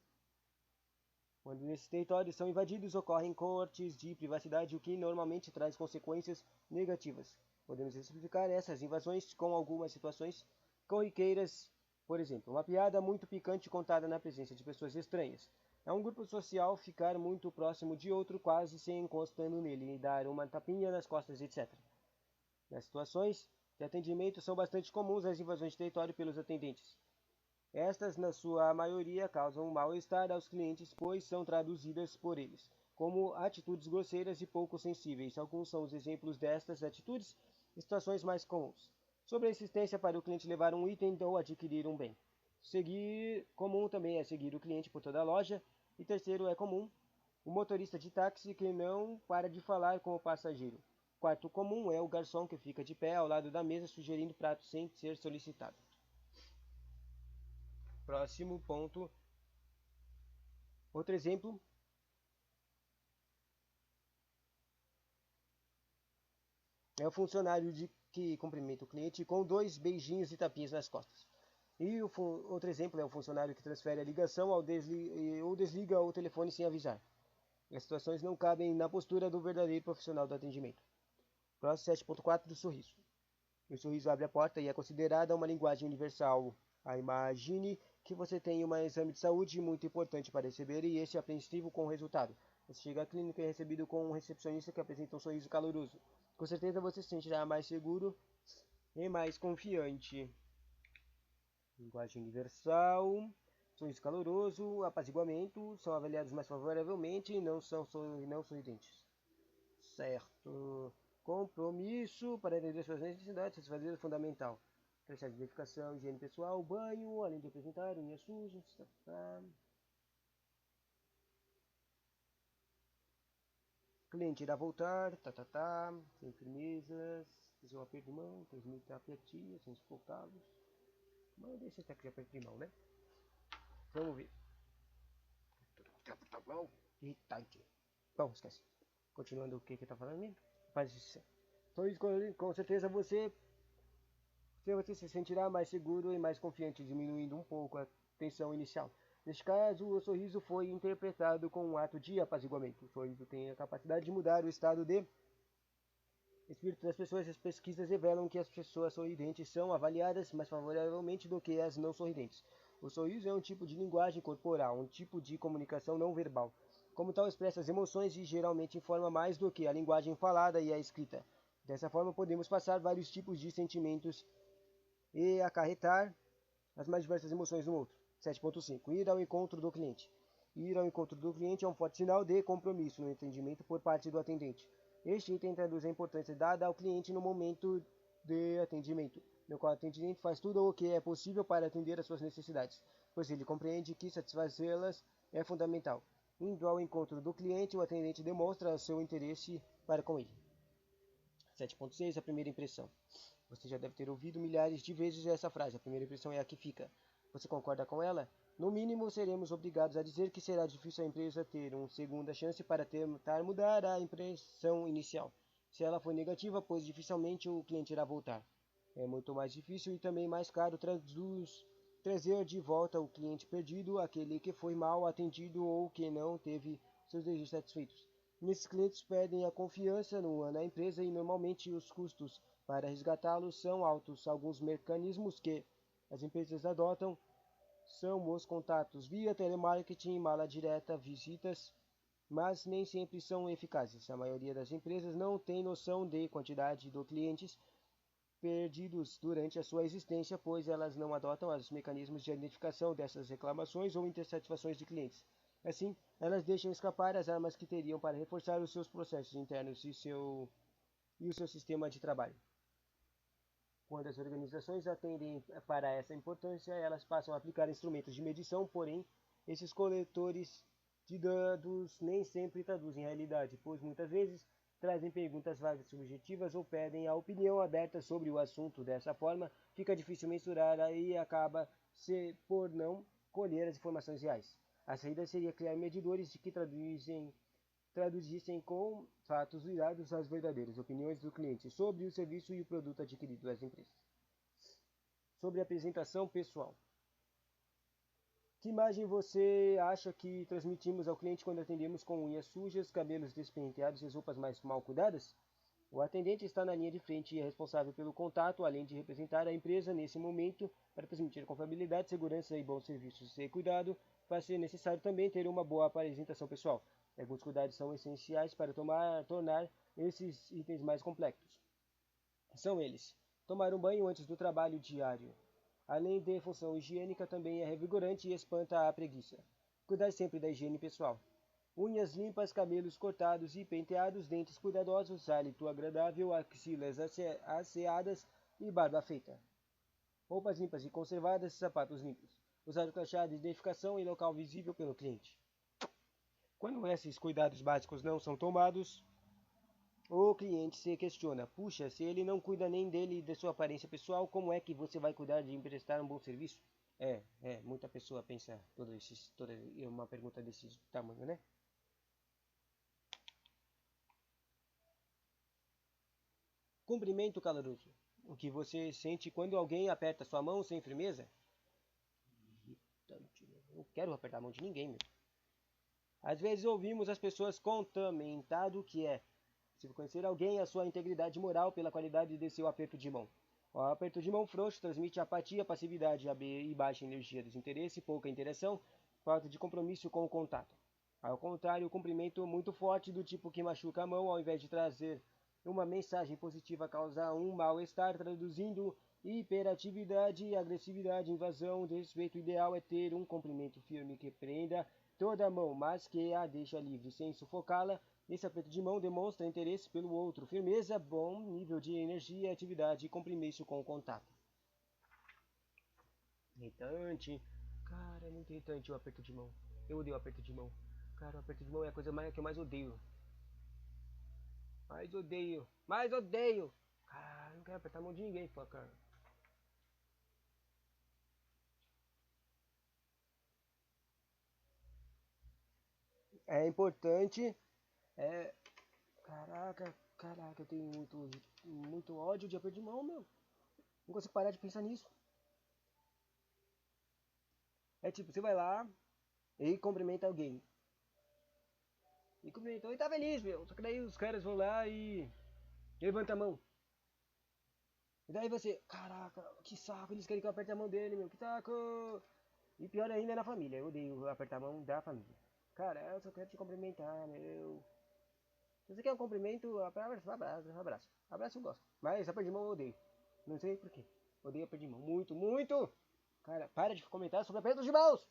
Speaker 1: Quando esses territórios são invadidos, ocorrem cortes de privacidade, o que normalmente traz consequências negativas. Podemos exemplificar essas invasões com algumas situações corriqueiras. Por exemplo, uma piada muito picante contada na presença de pessoas estranhas. É um grupo social ficar muito próximo de outro, quase se encostando nele, e dar uma tapinha nas costas, etc. Nas situações de atendimento, são bastante comuns as invasões de território pelos atendentes. Estas, na sua maioria, causam mal-estar aos clientes, pois são traduzidas por eles como atitudes grosseiras e pouco sensíveis. Alguns são os exemplos destas atitudes e situações mais comuns. Sobre a insistência para o cliente levar um item ou adquirir um bem. Comum também é seguir o cliente por toda a loja. E terceiro é comum, o motorista de táxi que não para de falar com o passageiro. Quarto comum é o garçom que fica de pé ao lado da mesa sugerindo pratos sem ser solicitado. Próximo ponto. Outro exemplo é o funcionário que cumprimenta o cliente com 2 beijinhos e tapinhas nas costas. E outro exemplo é o funcionário que transfere a ligação ou desliga o telefone sem avisar. As situações não cabem na postura do verdadeiro profissional do atendimento. Próximo 7.4 do sorriso. O sorriso abre a porta e é considerada uma linguagem universal. Imagine que você tem um exame de saúde muito importante para receber e este é apreensivo com o resultado. Você chega à clínica e é recebido com um recepcionista que apresenta um sorriso caloroso. Com certeza você se sentirá mais seguro e mais confiante. Linguagem universal. Sorriso caloroso, apaziguamento, são avaliados mais favoravelmente e não sorridentes. Certo. Compromisso para entender suas necessidades, satisfazer é fundamental. Prestar identificação, higiene pessoal, banho, além de apresentar unhas sujas. Cliente irá voltar, sem firmezas, fazer um aperto de mão, transmitir apertia, sem sufocá-los. Mas deixa até que já aperto de mão, né? Vamos ver. Tá bom? Irritante. Bom, esquece. Continuando o que tá falando mesmo? Faz isso. Então, com certeza você se sentirá mais seguro e mais confiante, diminuindo um pouco a tensão inicial. Neste caso, o sorriso foi interpretado como um ato de apaziguamento. O sorriso tem a capacidade de mudar o estado de espírito das pessoas. As pesquisas revelam que as pessoas sorridentes são avaliadas mais favoravelmente do que as não sorridentes. O sorriso é um tipo de linguagem corporal, um tipo de comunicação não verbal. Como tal, expressa as emoções e geralmente informa mais do que a linguagem falada e a escrita. Dessa forma, podemos passar vários tipos de sentimentos e acarretar as mais diversas emoções no outro. 7.5. Ir ao encontro do cliente. Ir ao encontro do cliente é um forte sinal de compromisso no entendimento por parte do atendente. Este item traduz a importância dada ao cliente no momento de atendimento, no qual o atendente faz tudo o que é possível para atender às suas necessidades, pois ele compreende que satisfazê-las é fundamental. Indo ao encontro do cliente, o atendente demonstra seu interesse para com ele. 7.6. A primeira impressão. Você já deve ter ouvido milhares de vezes essa frase. A primeira impressão é a que fica. Você concorda com ela? No mínimo, seremos obrigados a dizer que será difícil a empresa ter uma segunda chance para tentar mudar a impressão inicial. Se ela for negativa, pois dificilmente o cliente irá voltar. É muito mais difícil e também mais caro trazer de volta o cliente perdido, aquele que foi mal atendido ou que não teve seus desejos satisfeitos. Nesses clientes perdem a confiança na empresa e normalmente os custos para resgatá-los são altos. Alguns mecanismos que as empresas adotam são os contatos via telemarketing, mala direta, visitas, mas nem sempre são eficazes. A maioria das empresas não tem noção de quantidade de clientes perdidos durante a sua existência, pois elas não adotam os mecanismos de identificação dessas reclamações ou insatisfações de clientes. Assim, elas deixam escapar as armas que teriam para reforçar os seus processos internos e o seu sistema de trabalho. Quando as organizações atendem para essa importância, elas passam a aplicar instrumentos de medição, porém, esses coletores de dados nem sempre traduzem a realidade, pois muitas vezes trazem perguntas vagas subjetivas ou pedem a opinião aberta sobre o assunto. Dessa forma, fica difícil mensurar e acaba por não colher as informações reais. A saída seria criar medidores que traduzissem com fatos virados as verdadeiras opiniões do cliente sobre o serviço e o produto adquirido das empresas. Sobre a apresentação pessoal. Que imagem você acha que transmitimos ao cliente quando atendemos com unhas sujas, cabelos despenteados e as roupas mais mal cuidadas? O atendente está na linha de frente e é responsável pelo contato, além de representar a empresa nesse momento. Para transmitir confiabilidade, segurança e bons serviços e cuidado, vai ser necessário também ter uma boa apresentação pessoal. Alguns cuidados são essenciais para tornar esses itens mais complexos. São eles: tomar um banho antes do trabalho diário. Além de função higiênica, também é revigorante e espanta a preguiça. Cuidar sempre da higiene pessoal. Unhas limpas, cabelos cortados e penteados, dentes cuidadosos, hálito agradável, axilas asseadas e barba feita. Roupas limpas e conservadas, sapatos limpos. Usar o crachá de identificação em local visível pelo cliente. Quando esses cuidados básicos não são tomados, o cliente se questiona: puxa, se ele não cuida nem dele e de sua aparência pessoal, como é que você vai cuidar de emprestar um bom serviço? Muita pessoa pensa toda uma pergunta desse tamanho, né? Cumprimento caloroso. o que você sente quando alguém aperta sua mão sem firmeza? Irritante, meu. Eu não quero apertar a mão de ninguém, meu. Às vezes ouvimos as pessoas contamentado que é se conhecer alguém a sua integridade moral pela qualidade de seu aperto de mão. O aperto de mão frouxo transmite apatia, passividade e baixa energia, desinteresse, pouca interação, falta de compromisso com o contato. Ao contrário, o cumprimento muito forte do tipo que machuca a mão, ao invés de trazer uma mensagem positiva, causa um mal-estar, traduzindo hiperatividade, agressividade, invasão, desrespeito. O ideal é ter um cumprimento firme que prenda toda a mão, mas que a deixa livre, sem sufocá-la. Esse aperto de mão demonstra interesse pelo outro, firmeza, bom nível de energia, atividade e compromisso com o contato. Irritante. Cara, é muito irritante o aperto de mão. Eu odeio o aperto de mão. Cara, o aperto de mão é a coisa que eu mais odeio. Mais odeio. Mais odeio. Cara, não quero apertar a mão de ninguém, pô, cara. É importante. É. Caraca, eu tenho muito ódio de aperto de mão, meu. Não consigo parar de pensar nisso. É tipo, você vai lá e cumprimenta alguém. E cumprimentou e tá feliz, meu. Só que daí os caras vão lá e levanta a mão. E daí você, caraca, que saco, eles querem que eu aperte a mão dele, meu, que saco. E pior ainda é na família, eu odeio apertar a mão da família. Cara, eu só quero te cumprimentar, meu. Se você quer um cumprimento, abraço. Abraço eu gosto. Mas apertar de mão eu odeio. Não sei porquê. Odeio apertar de mão. Muito, muito. Cara, para de comentar sobre apertos de mãos.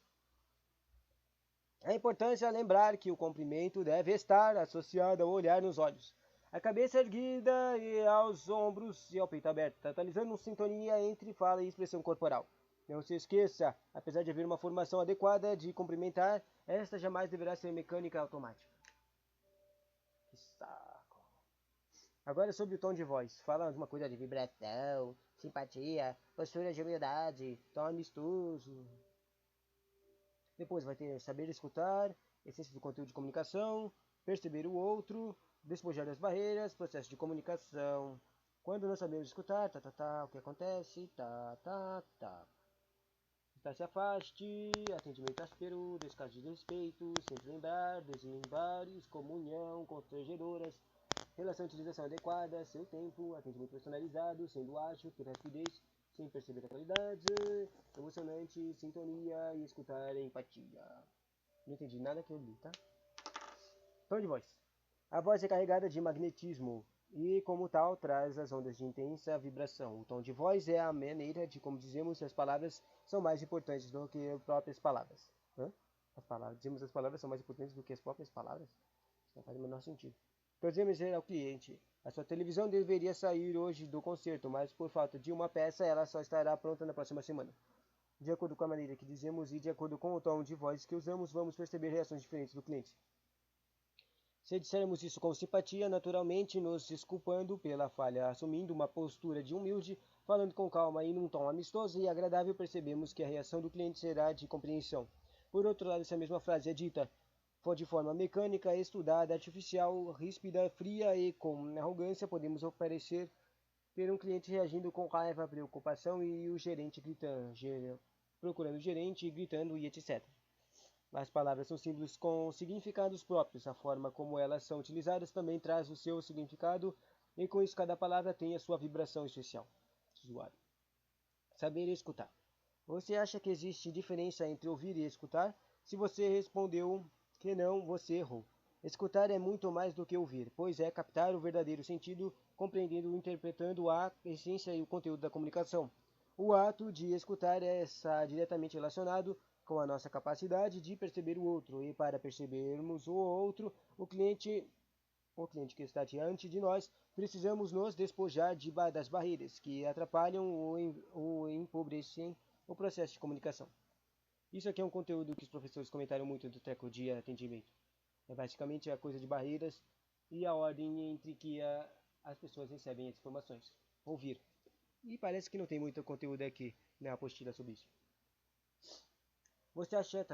Speaker 1: É importante lembrar que o cumprimento deve estar associado ao olhar nos olhos, a cabeça erguida e aos ombros e ao peito aberto, totalizando uma sintonia entre fala e expressão corporal. Não se esqueça, apesar de haver uma formação adequada de cumprimentar, esta jamais deverá ser mecânica automática. Que saco. Agora sobre o tom de voz. Fala de uma coisa de vibração, simpatia, postura de humildade, tom amistoso. Depois vai ter saber escutar, essência do conteúdo de comunicação, perceber o outro, despojar das barreiras, processo de comunicação. Quando não sabemos escutar, o que acontece, Está se afaste, atendimento áspero, descaso de respeito, sempre lembrar, desembares, comunhão, constrangedoras, relação de utilização adequada, seu tempo, atendimento personalizado, sendo ágil, ter rapidez, sem perceber a qualidade, emocionante, sintonia e escutar empatia. Não entendi nada que eu li, tá? Tom de voz. A voz é carregada de magnetismo e, como tal, traz as ondas de intensa vibração. O tom de voz é a maneira de como dizemos que as palavras são mais importantes do que as próprias palavras. Dizemos as palavras são mais importantes do que as próprias palavras? Isso não faz o menor sentido. Podemos dizer ao cliente, a sua televisão deveria sair hoje do concerto, mas por falta de uma peça, ela só estará pronta na próxima semana. De acordo com a maneira que dizemos e de acordo com o tom de voz que usamos, vamos perceber reações diferentes do cliente. Se dissermos isso com simpatia, naturalmente nos desculpando pela falha, assumindo uma postura de humilde, falando com calma e num tom amistoso e agradável, percebemos que a reação do cliente será de compreensão. Por outro lado, essa mesma frase é dita de forma mecânica, estudada, artificial, ríspida, fria e com arrogância, podemos parecer ter um cliente reagindo com raiva, preocupação e o gerente gritando, procurando o gerente, gritando e etc. As palavras são símbolos com significados próprios. A forma como elas são utilizadas também traz o seu significado e com isso cada palavra tem a sua vibração especial. Zoado. Saber escutar. Você acha que existe diferença entre ouvir e escutar? Se você respondeu que não, você errou. Escutar é muito mais do que ouvir, pois é captar o verdadeiro sentido, compreendendo e interpretando a essência e o conteúdo da comunicação. O ato de escutar está diretamente relacionado com a nossa capacidade de perceber o outro, e para percebermos o outro, o cliente que está diante de nós, precisamos nos despojar das barreiras que atrapalham ou empobrecem o processo de comunicação. Isso aqui é um conteúdo que os professores comentaram muito do treco de atendimento. É basicamente a coisa de barreiras e a ordem entre que as pessoas recebem as informações. Ouvir. E parece que não tem muito conteúdo aqui na apostila sobre isso. Você acha...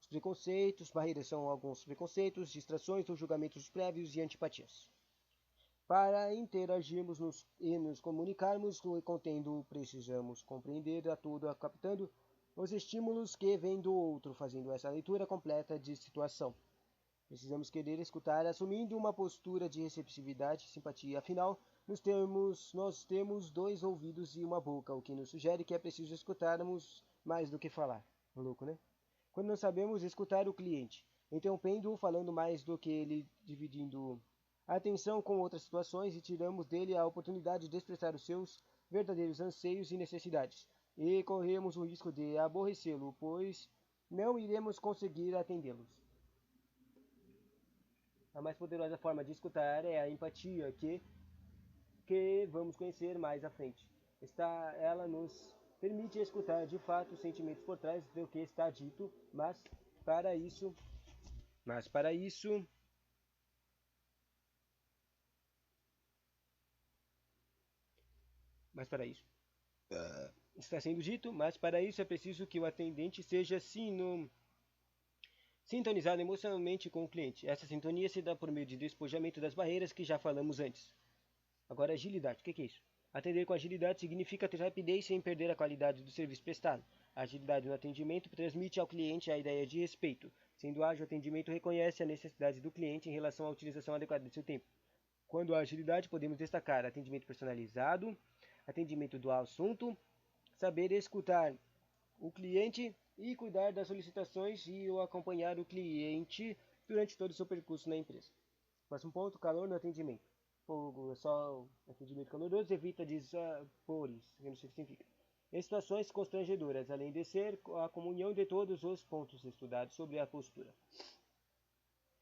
Speaker 1: Os preconceitos, barreiras são alguns preconceitos, distrações ou julgamentos prévios e antipatias. Para interagirmos e nos comunicarmos contendo, precisamos compreender a todo captando os estímulos que vêm do outro, fazendo essa leitura completa de situação. Precisamos querer escutar, assumindo uma postura de receptividade e simpatia. Afinal, nós temos dois ouvidos e uma boca, o que nos sugere que é preciso escutarmos mais do que falar. Louco, né? Quando não sabemos escutar o cliente, interrompendo-o, falando mais do que ele, dividindo a atenção com outras situações e tiramos dele a oportunidade de expressar os seus verdadeiros anseios e necessidades, e corremos o risco de aborrecê-lo, pois não iremos conseguir atendê-los. A mais poderosa forma de escutar é a empatia, que vamos conhecer mais à frente. Ela nos permite escutar de fato os sentimentos por trás do que está dito, para isso, mas para isso está sendo dito, mas para isso é preciso que o atendente seja sintonizado emocionalmente com o cliente. Essa sintonia se dá por meio de despojamento das barreiras que já falamos antes. Agora, agilidade. O que é isso? Atender com agilidade significa ter rapidez sem perder a qualidade do serviço prestado. A agilidade no atendimento transmite ao cliente a ideia de respeito. Sendo ágil, o atendimento reconhece a necessidade do cliente em relação à utilização adequada de seu tempo. Quando há agilidade, podemos destacar atendimento personalizado, atendimento do assunto, saber escutar o cliente e cuidar das solicitações e acompanhar o cliente durante todo o seu percurso na empresa. Próximo ponto, calor no atendimento. Fogo, só atendimento caloroso evita desapores, que não sei o que significa. Em situações constrangedoras, além de ser a comunhão de todos os pontos estudados sobre a postura.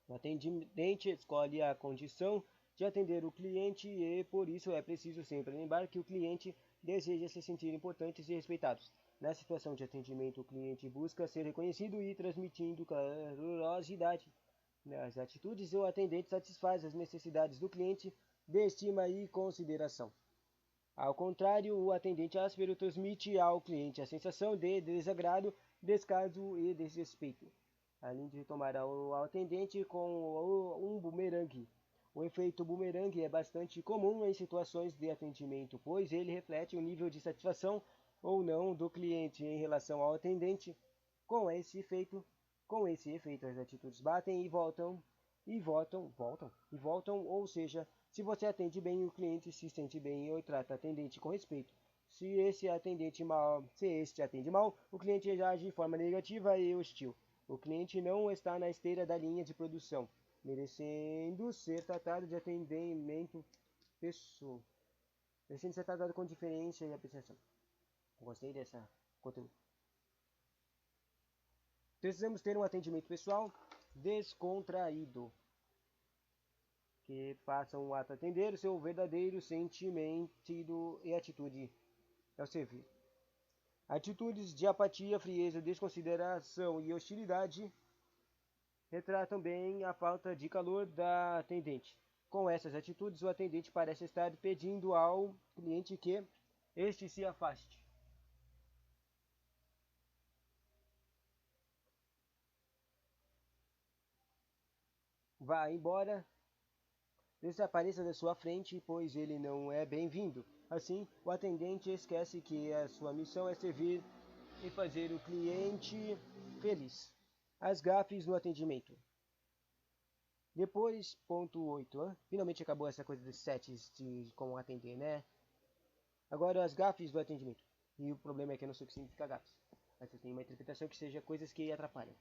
Speaker 1: O atendente escolhe a condição de atender o cliente e, por isso, é preciso sempre lembrar que o cliente deseja se sentir importantes e respeitados. Na situação de atendimento, o cliente busca ser reconhecido e transmitindo calorosidade. Nas atitudes, o atendente satisfaz as necessidades do cliente de estima e consideração. Ao contrário, o atendente áspero transmite ao cliente a sensação de desagrado, descaso e desrespeito. Além de retomar ao atendente com um bumerangue. O efeito bumerangue é bastante comum em situações de atendimento, pois ele reflete o nível de satisfação ou não do cliente em relação ao atendente. Com esse efeito, as atitudes batem e voltam, ou seja, se você atende bem, o cliente se sente bem e trata o atendente com respeito. Se este atende mal, o cliente age de forma negativa e hostil. O cliente não está na esteira da linha de produção, merecendo ser tratado de atendimento pessoal, merecendo ser tratado com diferença e apreciação. Gostei dessa conteúdo. Precisamos ter um atendimento pessoal descontraído, que façam a atender o seu verdadeiro sentimento e atitude ao servir. Atitudes de apatia, frieza, desconsideração e hostilidade retratam bem a falta de calor da atendente. Com essas atitudes, o atendente parece estar pedindo ao cliente que este se afaste. Vá embora, desapareça da sua frente, pois ele não é bem-vindo. Assim, o atendente esquece que a sua missão é servir e fazer o cliente feliz. As gafes no atendimento. Depois, ponto 8. Finalmente acabou essa coisa dos sets de como atender, né? Agora as gafes do atendimento. E o problema é que eu não sei o que significa gafes. Mas eu tenho uma interpretação que seja coisas que atrapalham.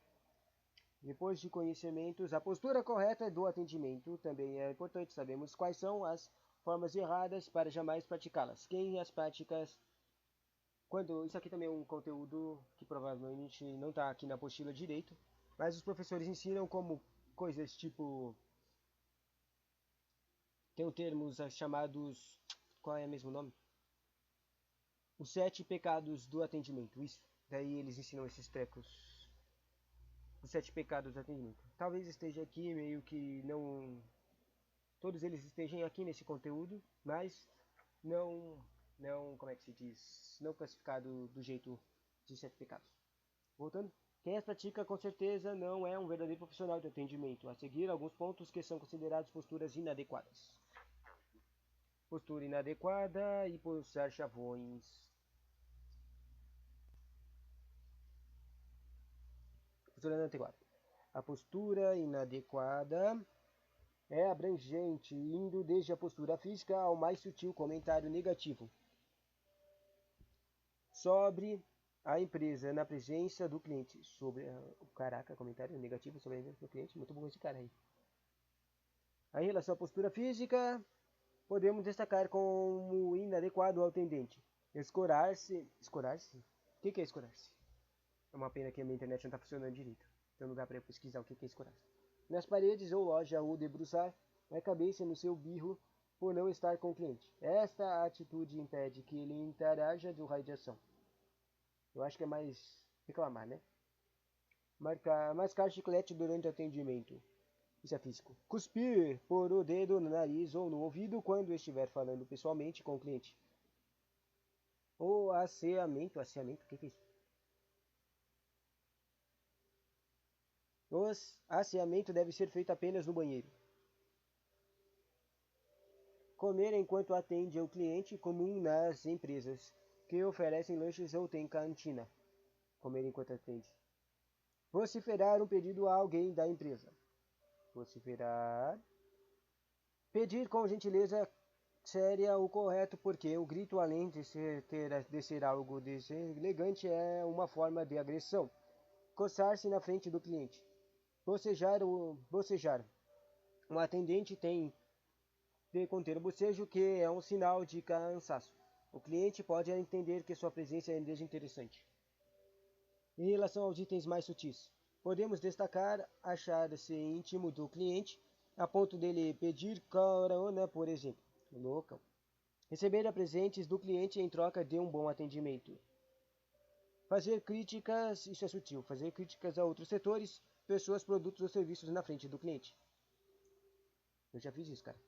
Speaker 1: Depois de conhecimentos, a postura correta do atendimento também é importante. Sabemos quais são as formas erradas para jamais praticá-las. Quem as práticas isso aqui também é um conteúdo que provavelmente não está aqui na apostila direito, mas os professores ensinam como coisas tipo tem termos chamados, qual é o mesmo nome? Os 7 pecados do atendimento. Isso. Daí eles ensinam esses trecos. Os 7 pecados do atendimento. Talvez esteja aqui meio que não todos eles estejam aqui nesse conteúdo, mas não, como é que se diz, não classificado do jeito de 7 pecados. Voltando, quem as pratica com certeza não é um verdadeiro profissional de atendimento. A seguir, alguns pontos que são considerados posturas inadequadas. Postura inadequada e pulsar chavões. Postura inadequada. A postura inadequada é abrangente, indo desde a postura física ao mais sutil comentário negativo sobre a empresa na presença do cliente. Caraca, comentário negativo sobre a empresa do cliente. Muito bom esse cara aí. Aí, em relação à postura física, podemos destacar como inadequado ao atendente. Escorar-se. Escorar-se? O que é escorar-se? É uma pena que a minha internet não está funcionando direito. Então não dá para eu pesquisar o que é escorar-se. Nas paredes ou loja ou debruçar a cabeça no seu birro por não estar com o cliente. Esta atitude impede que ele interaja do raio de ação. Eu acho que é mais reclamar, né? Mascar chiclete durante o atendimento. Isso é físico. Cuspir por o dedo no nariz ou no ouvido quando estiver falando pessoalmente com o cliente. Ou asseamento. Asseamento? O que é isso? O asseamento deve ser feito apenas no banheiro. Comer enquanto atende ao cliente, comum nas empresas que oferecem lanches ou tem cantina. Comer enquanto atende. Vociferar um pedido a alguém da empresa. Vociferar. Pedir com gentileza séria o correto, porque o grito, além de ser algo deselegante, é uma forma de agressão. Coçar-se na frente do cliente. Bocejar. Um atendente tem de conter o bocejo, que é um sinal de cansaço. O cliente pode entender que sua presença é desinteressante. Em relação aos itens mais sutis, podemos destacar achar-se íntimo do cliente, a ponto dele pedir carona, por exemplo. Local. Receber presentes do cliente em troca de um bom atendimento. Fazer críticas, isso é sutil, fazer críticas a outros setores, pessoas, produtos ou serviços na frente do cliente. Eu já fiz isso, cara.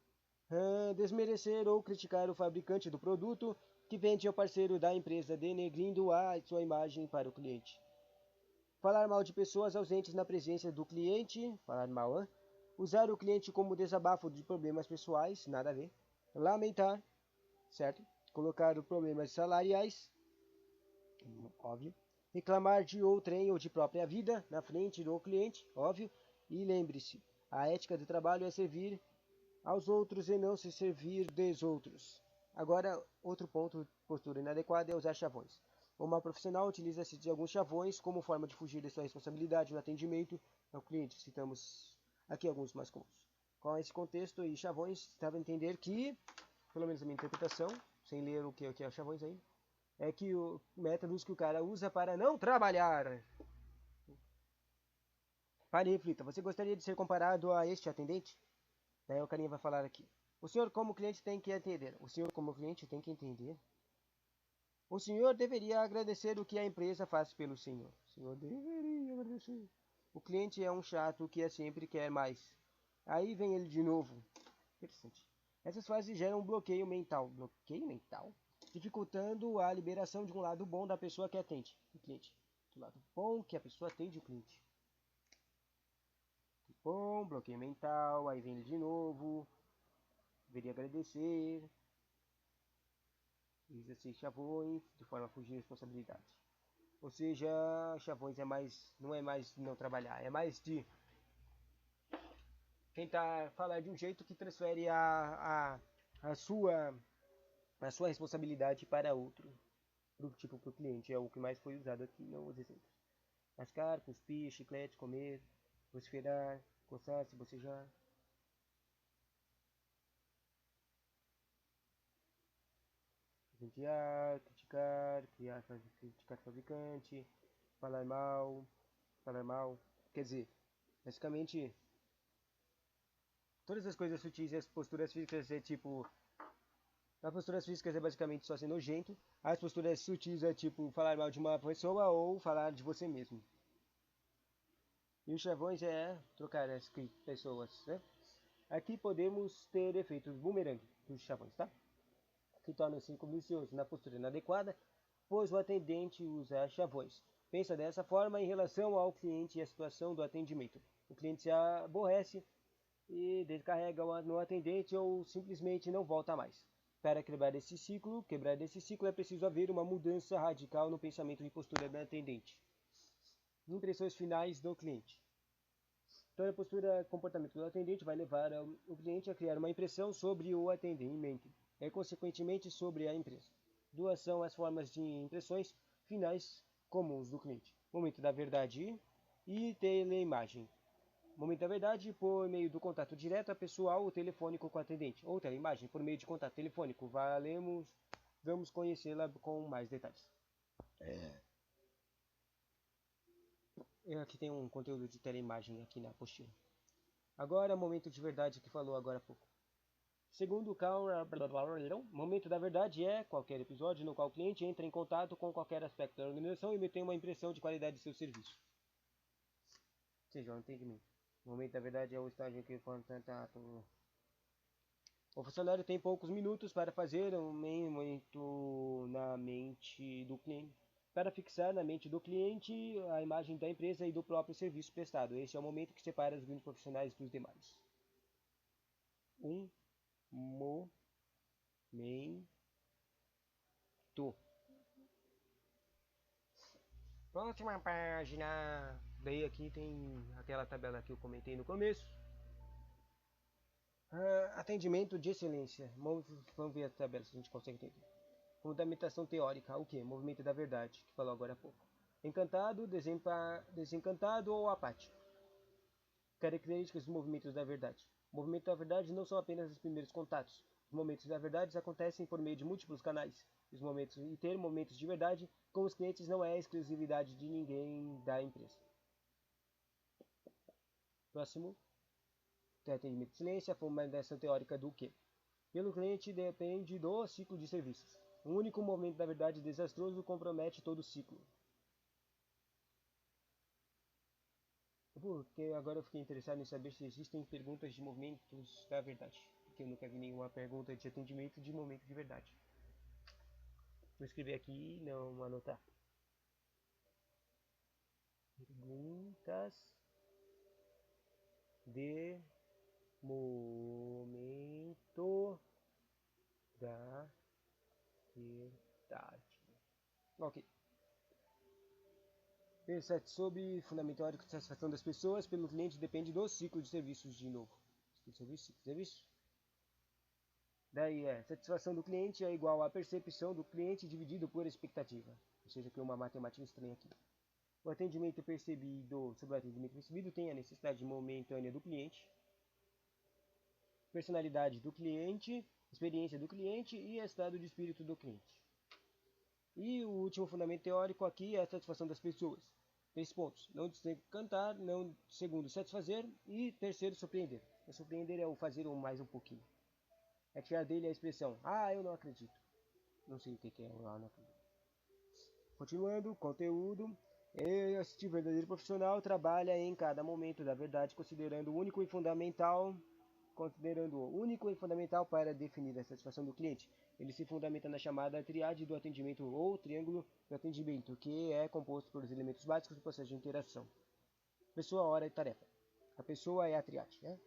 Speaker 1: Desmerecer ou criticar o fabricante do produto que vende ao parceiro da empresa, denegrindo a sua imagem para o cliente. Falar mal de pessoas ausentes na presença do cliente. Falar mal, hein? Usar o cliente como desabafo de problemas pessoais, nada a ver. Lamentar, certo? Colocar problemas salariais, óbvio. Reclamar de outrem ou de própria vida na frente do cliente, óbvio. E lembre-se, a ética do trabalho é servir aos outros e não se servir dos outros. Agora, outro ponto, postura inadequada, é usar chavões. Uma profissional utiliza-se de alguns chavões como forma de fugir de sua responsabilidade no atendimento ao cliente. Citamos aqui alguns mais comuns. Com esse contexto e chavões, dá para entender que, pelo menos a minha interpretação, sem ler o que é chavões aí, é que o métodos que o cara usa para não trabalhar. Pare e reflita. Você gostaria de ser comparado a este atendente? Daí o carinha vai falar aqui. O senhor como cliente tem que entender. O senhor como cliente tem que entender. O senhor deveria agradecer o que a empresa faz pelo senhor. O senhor deveria agradecer. O cliente é um chato que sempre quer mais. Aí vem ele de novo. Interessante. Essas frases geram um bloqueio mental. Bloqueio mental? Dificultando a liberação de um lado bom da pessoa que atende o cliente. Do lado bom que a pessoa atende o cliente. Bom, bloqueio mental. Aí vem ele de novo. Deveria agradecer. Exercer chavões de forma a fugir de responsabilidade. Ou seja, chavões não é mais não trabalhar, é mais de tentar falar de um jeito que transfere a sua responsabilidade para outro. Para o cliente, é o que mais foi usado aqui nos exemplos. Mascar, cuspir, chiclete, comer, vociferar, coçar-se, bocejar. Criticar, criticar fabricante, falar mal. Quer dizer, basicamente, todas as coisas sutis e as posturas físicas é tipo. As posturas físicas é basicamente só ser nojento. As posturas sutis é tipo falar mal de uma pessoa ou falar de você mesmo. E os chavões é trocar as pessoas, né? Aqui podemos ter efeitos boomerang dos chavões, tá? Que torna o círculo vicioso na postura inadequada, pois o atendente usa chavões. Pensa dessa forma em relação ao cliente e a situação do atendimento. O cliente se aborrece e descarrega no atendente ou simplesmente não volta mais. Para quebrar esse ciclo é preciso haver uma mudança radical no pensamento e postura do atendente. Impressões finais do cliente. Toda postura e comportamento do atendente vai levar o cliente a criar uma impressão sobre o atendimento e, consequentemente, sobre a empresa. Duas são as formas de impressões finais comuns do cliente: momento da verdade e teleimagem. Momento da verdade por meio do contato direto pessoal ou telefônico com o atendente, ou teleimagem por meio de contato telefônico. Vamos conhecê-la com mais detalhes. Aqui tem um conteúdo de teleimagem aqui na apostila. Agora, momento de verdade que falou agora há pouco. Segundo o momento da verdade é qualquer episódio no qual o cliente entra em contato com qualquer aspecto da organização e tem uma impressão de qualidade de seu serviço. Ou seja, o entendimento. O momento da verdade é o estágio que o contato. O funcionário tem poucos minutos para fazer um momento na mente do cliente. Para fixar na mente do cliente a imagem da empresa e do próprio serviço prestado. Esse é o momento que separa os grandes profissionais dos demais. Momento. Próxima página. Daí aqui tem aquela tabela que eu comentei no começo. Atendimento de excelência. Vamos ver a tabela se a gente consegue entender. Fundamentação teórica. O que? Movimento da verdade, que falou agora há pouco. Encantado, desencantado ou apático. Características dos movimentos da verdade. O movimento da verdade não são apenas os primeiros contatos. Os momentos da verdade acontecem por meio de múltiplos canais. Ter momentos de verdade com os clientes não é exclusividade de ninguém da empresa. Próximo. Atendimento de excelência, a fundamentação teórica do que? Pelo cliente depende do ciclo de serviços. Um único momento da verdade desastroso compromete todo o ciclo. Porque agora eu fiquei interessado em saber se existem perguntas de movimentos da verdade. Porque eu nunca vi nenhuma pergunta de atendimento de momento de verdade. Vou escrever aqui e não anotar. Perguntas de momento da verdade. Ok. Sobre fundamento teórico de satisfação das pessoas pelo cliente depende do ciclo de serviços de novo. Ciclo de serviço. Daí satisfação do cliente é igual à percepção do cliente dividido por expectativa. Ou seja, que uma matemática estranha aqui. O atendimento percebido, sobre o atendimento percebido, tem a necessidade momentânea do cliente, personalidade do cliente, experiência do cliente e estado de espírito do cliente. E o último fundamento teórico aqui é a satisfação das pessoas. 3 pontos. Não desencantar, não, segundo, satisfazer e terceiro, surpreender. O surpreender é o fazer mais um pouquinho. É tirar dele a expressão, eu não acredito. Não sei o que é eu não acredito. Continuando, conteúdo. Este verdadeiro profissional trabalha em cada momento da verdade, considerando o único e fundamental para definir a satisfação do cliente. Ele se fundamenta na chamada triade do atendimento ou triângulo do atendimento, que é composto por elementos básicos do processo de interação. Pessoa, hora e tarefa. A pessoa é a triade, né?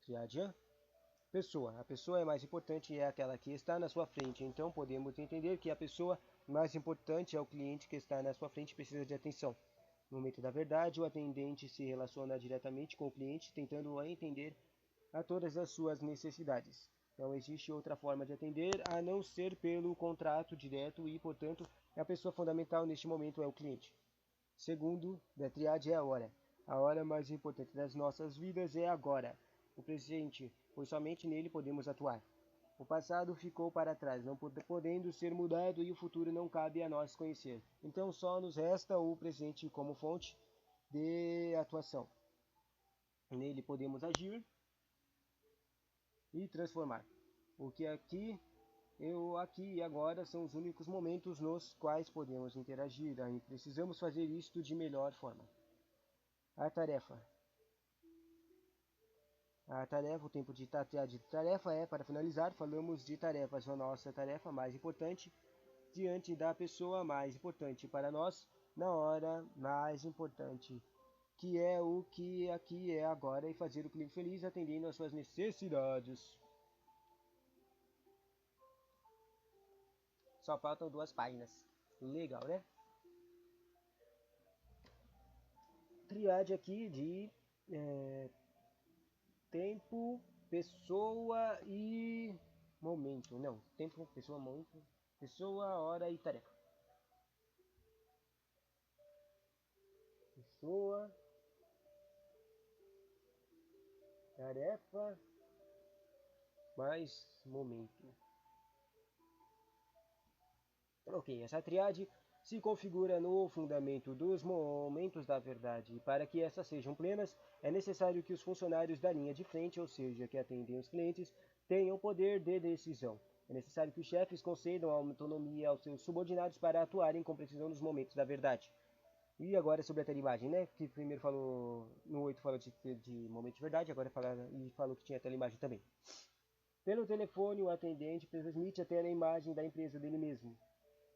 Speaker 1: Triade, pessoa. A pessoa é mais importante e é aquela que está na sua frente. Então podemos entender que a pessoa mais importante é o cliente que está na sua frente e precisa de atenção. No momento da verdade, o atendente se relaciona diretamente com o cliente, tentando entender a todas as suas necessidades. Não existe outra forma de atender a não ser pelo contrato direto e, portanto, a pessoa fundamental neste momento é o cliente. Segundo, da triade é a hora. A hora mais importante das nossas vidas é agora, o presente, pois somente nele podemos atuar. O passado ficou para trás, não podendo ser mudado, e o futuro não cabe a nós conhecer. Então só nos resta o presente como fonte de atuação. Nele podemos agir e transformar. O que aqui e agora são os únicos momentos nos quais podemos interagir. Aí precisamos fazer isto de melhor forma. A tarefa. O tempo de tarefa é, para finalizar, falamos de tarefas. A nossa tarefa mais importante diante da pessoa mais importante para nós, na hora mais importante que é o que aqui é agora e fazer o cliente feliz atendendo às suas necessidades. Só faltam 2 páginas. Legal, né? Triade aqui de tempo, pessoa e momento. Não, tempo, pessoa, momento. Pessoa, hora e tarefa. Pessoa, tarefa, mais momento. Ok, essa triade se configura no fundamento dos momentos da verdade. E para que essas sejam plenas, é necessário que os funcionários da linha de frente, ou seja, que atendem os clientes, tenham poder de decisão. É necessário que os chefes concedam autonomia aos seus subordinados para atuarem com precisão nos momentos da verdade. E agora sobre a teleimagem, né? Que primeiro falou, no 8 falou de momento de verdade, agora falou que tinha teleimagem também. Pelo telefone, o atendente transmite a teleimagem da empresa dele mesmo.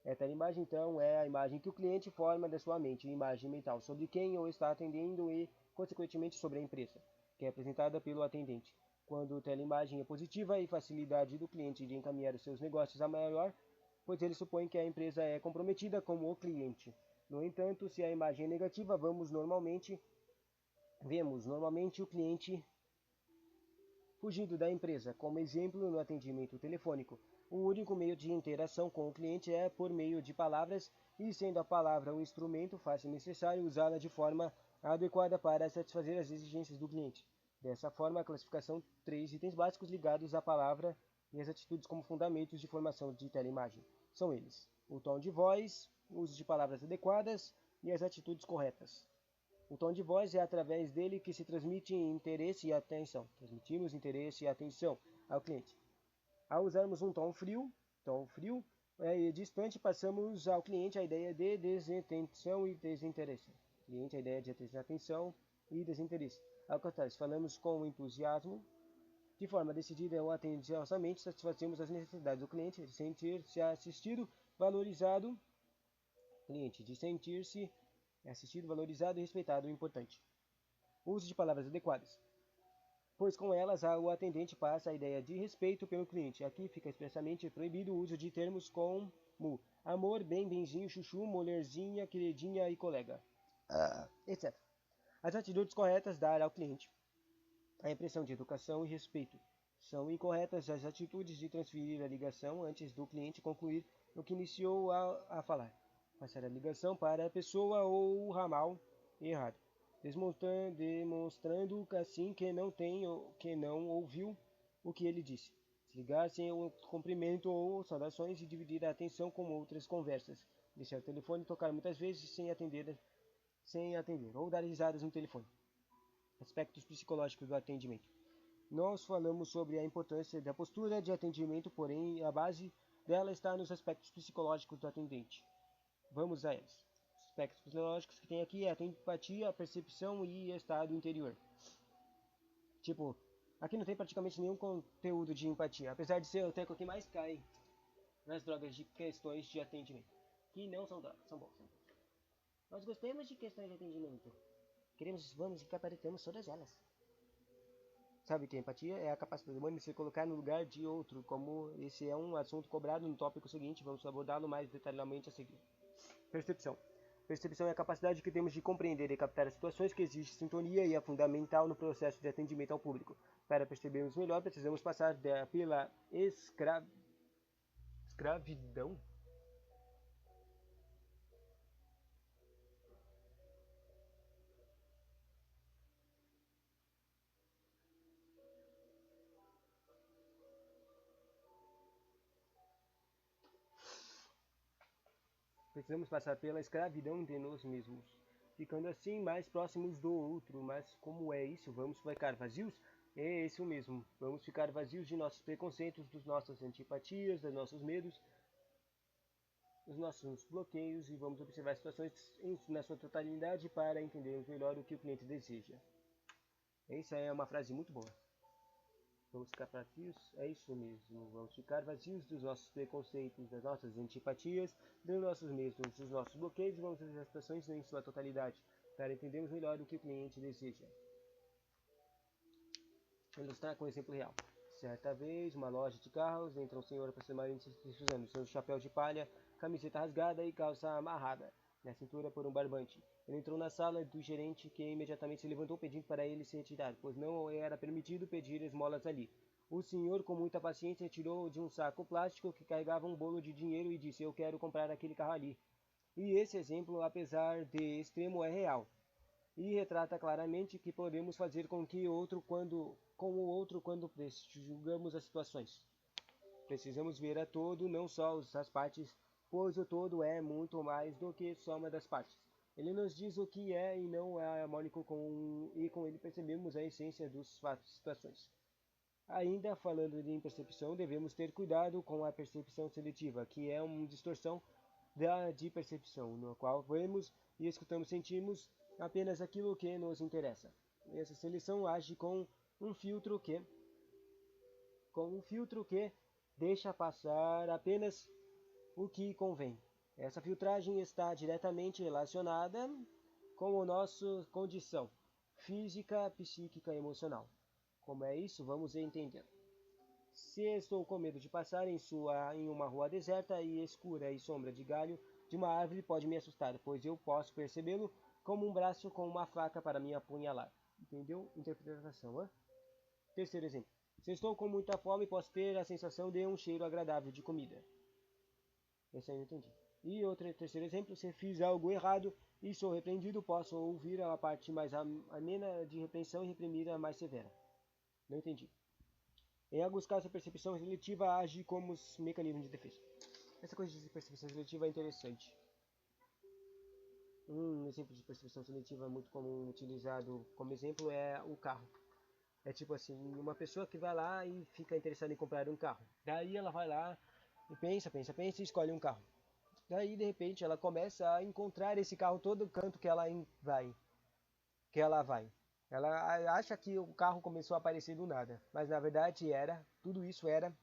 Speaker 1: A teleimagem, então, é a imagem que o cliente forma da sua mente, uma imagem mental sobre quem o está atendendo e, consequentemente, sobre a empresa, que é apresentada pelo atendente. Quando a teleimagem é positiva, a facilidade do cliente de encaminhar os seus negócios é maior, pois ele supõe que a empresa é comprometida com o cliente. No entanto, se a imagem é negativa, vemos normalmente o cliente fugindo da empresa. Como exemplo, no atendimento telefônico, o único meio de interação com o cliente é por meio de palavras, e sendo a palavra um instrumento, faz-se necessário usá-la de forma adequada para satisfazer as exigências do cliente. Dessa forma, a classificação 3 itens básicos ligados à palavra e as atitudes como fundamentos de formação de teleimagem. São eles: o tom de voz, o uso de palavras adequadas e as atitudes corretas. O tom de voz é através dele que se transmite interesse e atenção. Transmitimos interesse e atenção ao cliente. Ao usarmos um tom frio e distante, passamos ao cliente a ideia de desatenção e desinteresse. Cliente a ideia de desatenção e desinteresse. Ao contrário, se falamos com entusiasmo, de forma decidida ou atenciosamente, satisfazemos as necessidades do cliente de sentir-se assistido, valorizado, cliente de sentir-se assistido, valorizado e respeitado, importante. O uso de palavras adequadas, pois com elas o atendente passa a ideia de respeito pelo cliente. Aqui fica expressamente proibido o uso de termos como amor, bem, benzinho, chuchu, mulherzinha, queridinha e colega, etc. As atitudes corretas dar ao cliente a impressão de educação e respeito. São incorretas as atitudes de transferir a ligação antes do cliente concluir o que iniciou a falar. Passar a ligação para a pessoa ou o ramal errado, demonstrando assim que não ouviu o que ele disse. Desligar sem o cumprimento ou saudações e dividir a atenção com outras conversas. Deixar o telefone tocar muitas vezes sem atender, ou dar risadas no telefone. Aspectos psicológicos do atendimento. Nós falamos sobre a importância da postura de atendimento, porém a base dela está nos aspectos psicológicos do atendente. Vamos a eles. Os aspectos psicológicos que tem aqui é a empatia, a percepção e estado interior. Tipo, aqui não tem praticamente nenhum conteúdo de empatia, apesar de ser o teco que mais cai nas drogas de questões de atendimento. Que não são drogas, são bons. Nós gostamos de questões de atendimento. Vamos e gabaritamos todas elas. Sabe que a empatia é a capacidade humana de se colocar no lugar de outro, como esse é um assunto cobrado no tópico seguinte, vamos abordá-lo mais detalhadamente a seguir. Percepção. Percepção é a capacidade que temos de compreender e captar as situações que exigem sintonia e é fundamental no processo de atendimento ao público. Para percebermos melhor, precisamos passar pela escravidão. Precisamos passar pela escravidão de nós mesmos, ficando assim mais próximos do outro. Mas como é isso? Vamos ficar vazios? É isso mesmo. Vamos ficar vazios de nossos preconceitos, das nossas antipatias, dos nossos medos, dos nossos bloqueios e vamos observar as situações na sua totalidade para entendermos melhor o que o cliente deseja. Essa é uma frase muito boa. Vamos ficar vazios? É isso mesmo. Vamos ficar vazios dos nossos preconceitos, das nossas antipatias, dos nossos medos, dos nossos bloqueios e vamos ver as situações em sua totalidade para entendermos melhor o que o cliente deseja. Vou ilustrar com um exemplo real. Certa vez, uma loja de carros, entra um senhor aproximadamente usando seu chapéu de palha, camiseta rasgada e calça amarrada na cintura por um barbante. Ele entrou na sala do gerente, que imediatamente se levantou pedindo para ele se retirar, pois não era permitido pedir esmolas ali. O senhor, com muita paciência, tirou de um saco plástico que carregava um bolo de dinheiro e disse: "Eu quero comprar aquele carro ali." E esse exemplo, apesar de extremo, é real e retrata claramente que podemos fazer com o outro quando julgamos as situações. Precisamos ver a todo, não só as partes, pois o todo é muito mais do que soma das partes. Ele nos diz o que é e não é harmônico e com ele percebemos a essência dos fatos e situações. Ainda falando de percepção, devemos ter cuidado com a percepção seletiva, que é uma distorção de percepção, no qual vemos e escutamos, sentimos apenas aquilo que nos interessa. Essa seleção age com um filtro que deixa passar apenas o que convém. Essa filtragem está diretamente relacionada com a nossa condição física, psíquica e emocional. Como é isso? Vamos entender. Se estou com medo de passar em uma rua deserta e escura e sombra de galho de uma árvore pode me assustar, pois eu posso percebê-lo como um braço com uma faca para me apunhalar. Entendeu? Interpretação, hein? Terceiro exemplo. Se estou com muita fome, posso ter a sensação de um cheiro agradável de comida. Esse aí eu entendi. E outro terceiro exemplo. Se fiz algo errado e sou repreendido, posso ouvir a parte mais amena de repreensão e reprimir a mais severa. Não entendi. Em alguns casos, a percepção seletiva age como mecanismo de defesa. Essa coisa de percepção seletiva é interessante. Um exemplo de percepção seletiva muito comum utilizado como exemplo é o carro. É tipo assim, uma pessoa que vai lá e fica interessada em comprar um carro. Daí ela vai lá e pensa e escolhe um carro. Daí, de repente, ela começa a encontrar esse carro todo canto que ela vai. Ela acha que o carro começou a aparecer do nada, mas na verdade tudo isso era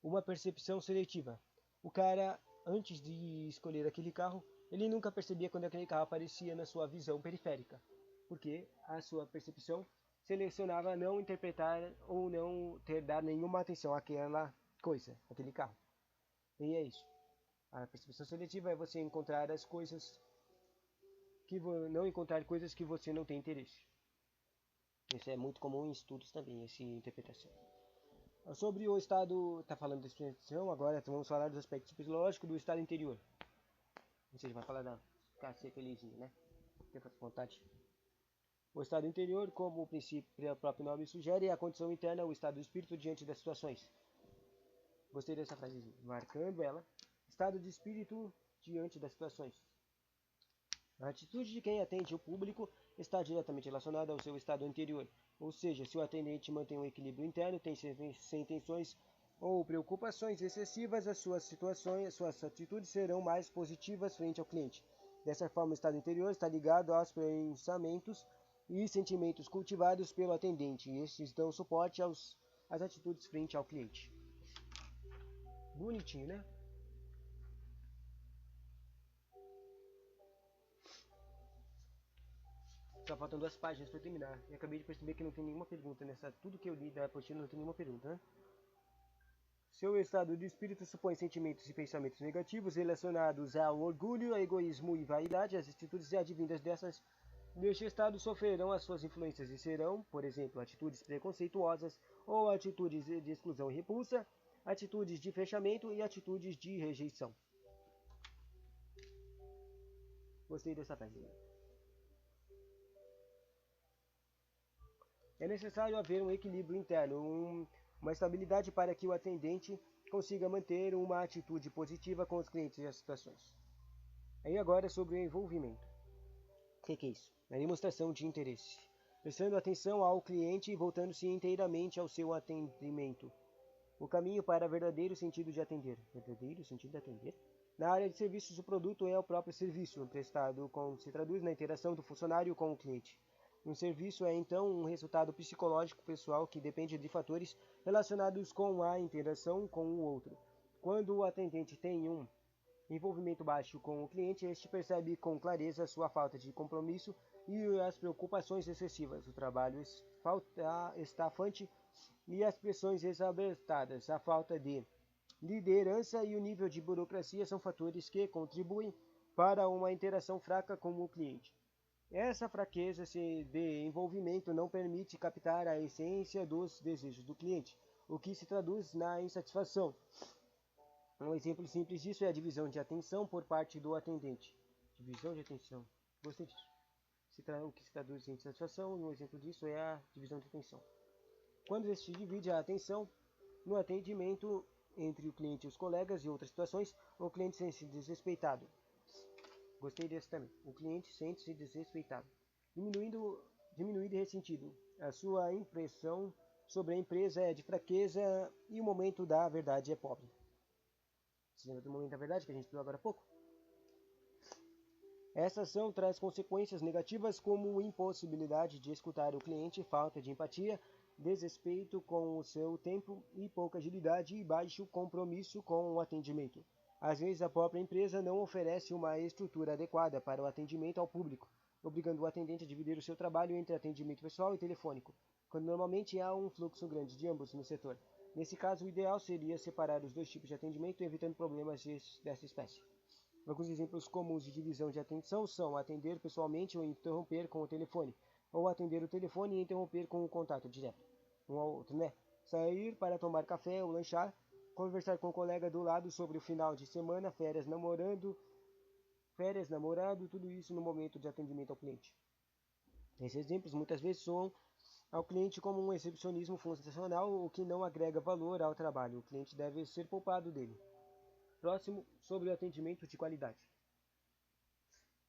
Speaker 1: uma percepção seletiva. O cara, antes de escolher aquele carro, ele nunca percebia quando aquele carro aparecia na sua visão periférica, porque a sua percepção selecionava não interpretar ou não ter dado nenhuma atenção àquela coisa, aquele carro. E é isso. A percepção seletiva é você encontrar as coisas não encontrar coisas que você não tem interesse. Isso é muito comum em estudos também, essa interpretação. Sobre o estado, está falando de expressão, agora vamos falar dos aspectos psicológicos do estado interior. Ou seja, vai falar da ficar ser felizinho, né? Ter vontade. O estado interior, como o princípio, o próprio nome sugere, é a condição interna, o estado do espírito diante das situações. Gostei dessa frase, marcando ela. Estado de espírito diante das situações. A atitude de quem atende o público está diretamente relacionada ao seu estado interior, ou seja, se o atendente mantém um equilíbrio interno, tem sem tensões ou preocupações excessivas, suas atitudes serão mais positivas frente ao cliente. Dessa forma, o estado interior está ligado aos pensamentos e sentimentos cultivados pelo atendente, e estes dão suporte às atitudes frente ao cliente. Bonitinho, né? Só faltam 2 páginas para terminar. E acabei de perceber que não tem nenhuma pergunta nessa. Tudo que eu li da apostila não tem nenhuma pergunta, né? Seu estado de espírito supõe sentimentos e pensamentos negativos relacionados ao orgulho, egoísmo e vaidade. As atitudes advindas deste estado sofrerão as suas influências e serão, por exemplo, atitudes preconceituosas ou atitudes de exclusão e repulsa, atitudes de fechamento e atitudes de rejeição. Gostei dessa página. É necessário haver um equilíbrio interno, uma estabilidade para que o atendente consiga manter uma atitude positiva com os clientes e as situações. Aí agora sobre o envolvimento. O que é isso? A demonstração de interesse. Prestando atenção ao cliente e voltando-se inteiramente ao seu atendimento. O caminho para o verdadeiro sentido de atender. Verdadeiro sentido de atender? Na área de serviços, o produto é o próprio serviço prestado, como se traduz na interação do funcionário com o cliente. Um serviço é então um resultado psicológico pessoal que depende de fatores relacionados com a interação com o outro. Quando o atendente tem um Envolvimento baixo com o cliente, este percebe com clareza sua falta de compromisso e as preocupações excessivas, o trabalho estafante e as pressões exabertadas, a falta de liderança e o nível de burocracia são fatores que contribuem para uma interação fraca com o cliente. Essa fraqueza de envolvimento não permite captar a essência dos desejos do cliente, o que se traduz na insatisfação. Um exemplo simples disso é a divisão de atenção por parte do atendente. Divisão de atenção. Gostei disso. O que se traduz em insatisfação, um exemplo disso é a divisão de atenção. Quando se divide a atenção no atendimento entre o cliente e os colegas e outras situações, o cliente sente-se desrespeitado. Gostei desse também. O cliente sente-se desrespeitado, diminuído e ressentido. A sua impressão sobre a empresa é de fraqueza e o momento da verdade é pobre. Você lembra do momento da verdade que a gente viu agora há pouco? Essa ação traz consequências negativas como impossibilidade de escutar o cliente, falta de empatia, desrespeito com o seu tempo e pouca agilidade e baixo compromisso com o atendimento. Às vezes a própria empresa não oferece uma estrutura adequada para o atendimento ao público, obrigando o atendente a dividir o seu trabalho entre atendimento pessoal e telefônico, quando normalmente há um fluxo grande de ambos no setor. Nesse caso, o ideal seria separar os dois tipos de atendimento, evitando problemas dessa espécie. Alguns exemplos comuns de divisão de atenção são atender pessoalmente ou interromper com o telefone, ou atender o telefone e interromper com o contato direto. Um ao outro, né? Sair para tomar café ou lanchar, conversar com o colega do lado sobre o final de semana, férias, namorado, tudo isso no momento de atendimento ao cliente. Esses exemplos muitas vezes soam ao cliente como um exibicionismo funcional, o que não agrega valor ao trabalho. O cliente deve ser poupado dele. Próximo, sobre o atendimento de qualidade.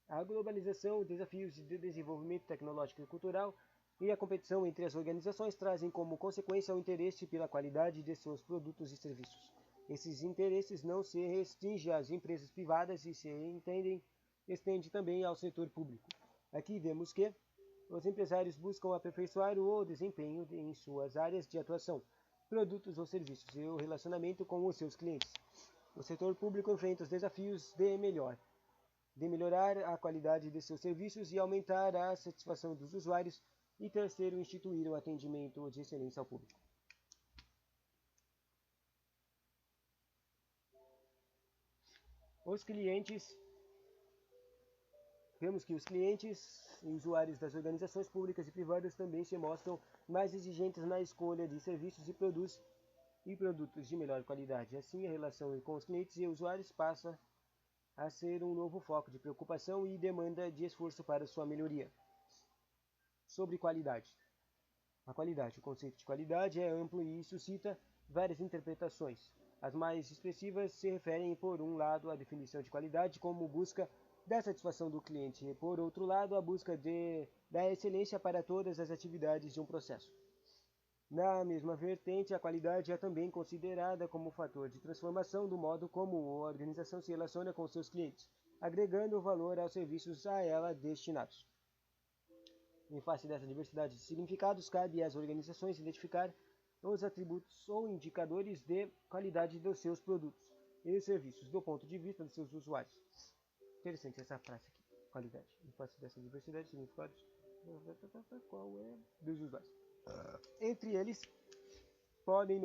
Speaker 1: A globalização, desafios de desenvolvimento tecnológico e cultural e a competição entre as organizações trazem como consequência o interesse pela qualidade de seus produtos e serviços. Esses interesses não se restringem às empresas privadas e se estende também ao setor público. Aqui vemos que os empresários buscam aperfeiçoar o desempenho em suas áreas de atuação, produtos ou serviços e o relacionamento com os seus clientes. O setor público enfrenta os desafios de melhorar a qualidade de seus serviços e aumentar a satisfação dos usuários, e terceiro, instituir um atendimento de excelência ao público. Vemos que os clientes e usuários das organizações públicas e privadas também se mostram mais exigentes na escolha de serviços e produtos de melhor qualidade. Assim, a relação com os clientes e usuários passa a ser um novo foco de preocupação e demanda de esforço para sua melhoria. Sobre qualidade. O conceito de qualidade é amplo e suscita várias interpretações. As mais expressivas se referem, por um lado, à definição de qualidade como busca da satisfação do cliente e, por outro lado, a busca da excelência para todas as atividades de um processo. Na mesma vertente, a qualidade é também considerada como fator de transformação do modo como a organização se relaciona com seus clientes, agregando valor aos serviços a ela destinados. Em face dessa diversidade de significados, cabe às organizações identificar os atributos ou indicadores de qualidade dos seus produtos e serviços do ponto de vista dos seus usuários. Interessante essa frase aqui, qualidade. Em face dessa diversidade de significados, qual é dos usuários? Entre eles, podem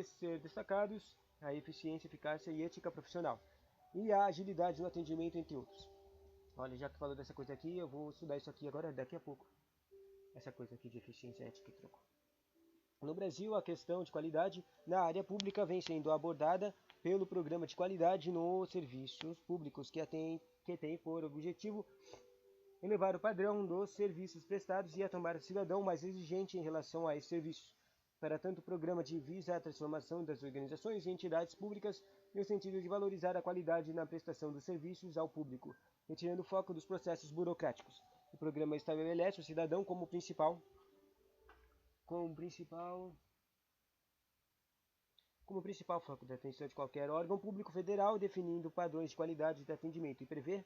Speaker 1: ser destacados a eficiência, eficácia e ética profissional, e a agilidade no atendimento, entre outros. Olha, já que falou dessa coisa aqui, eu vou estudar isso aqui agora, daqui a pouco. Essa coisa aqui de eficiência, ética e troco. No Brasil, a questão de qualidade na área pública vem sendo abordada pelo Programa de Qualidade nos Serviços Públicos, que tem por objetivo elevar o padrão dos serviços prestados e a tornar o cidadão mais exigente em relação a esses serviços. Para tanto, o programa visa a transformação das organizações e entidades públicas no sentido de valorizar a qualidade na prestação dos serviços ao público, retirando o foco dos processos burocráticos. O programa estabelece o cidadão como principal foco de atenção de qualquer órgão público federal, definindo padrões de qualidade de atendimento e prevê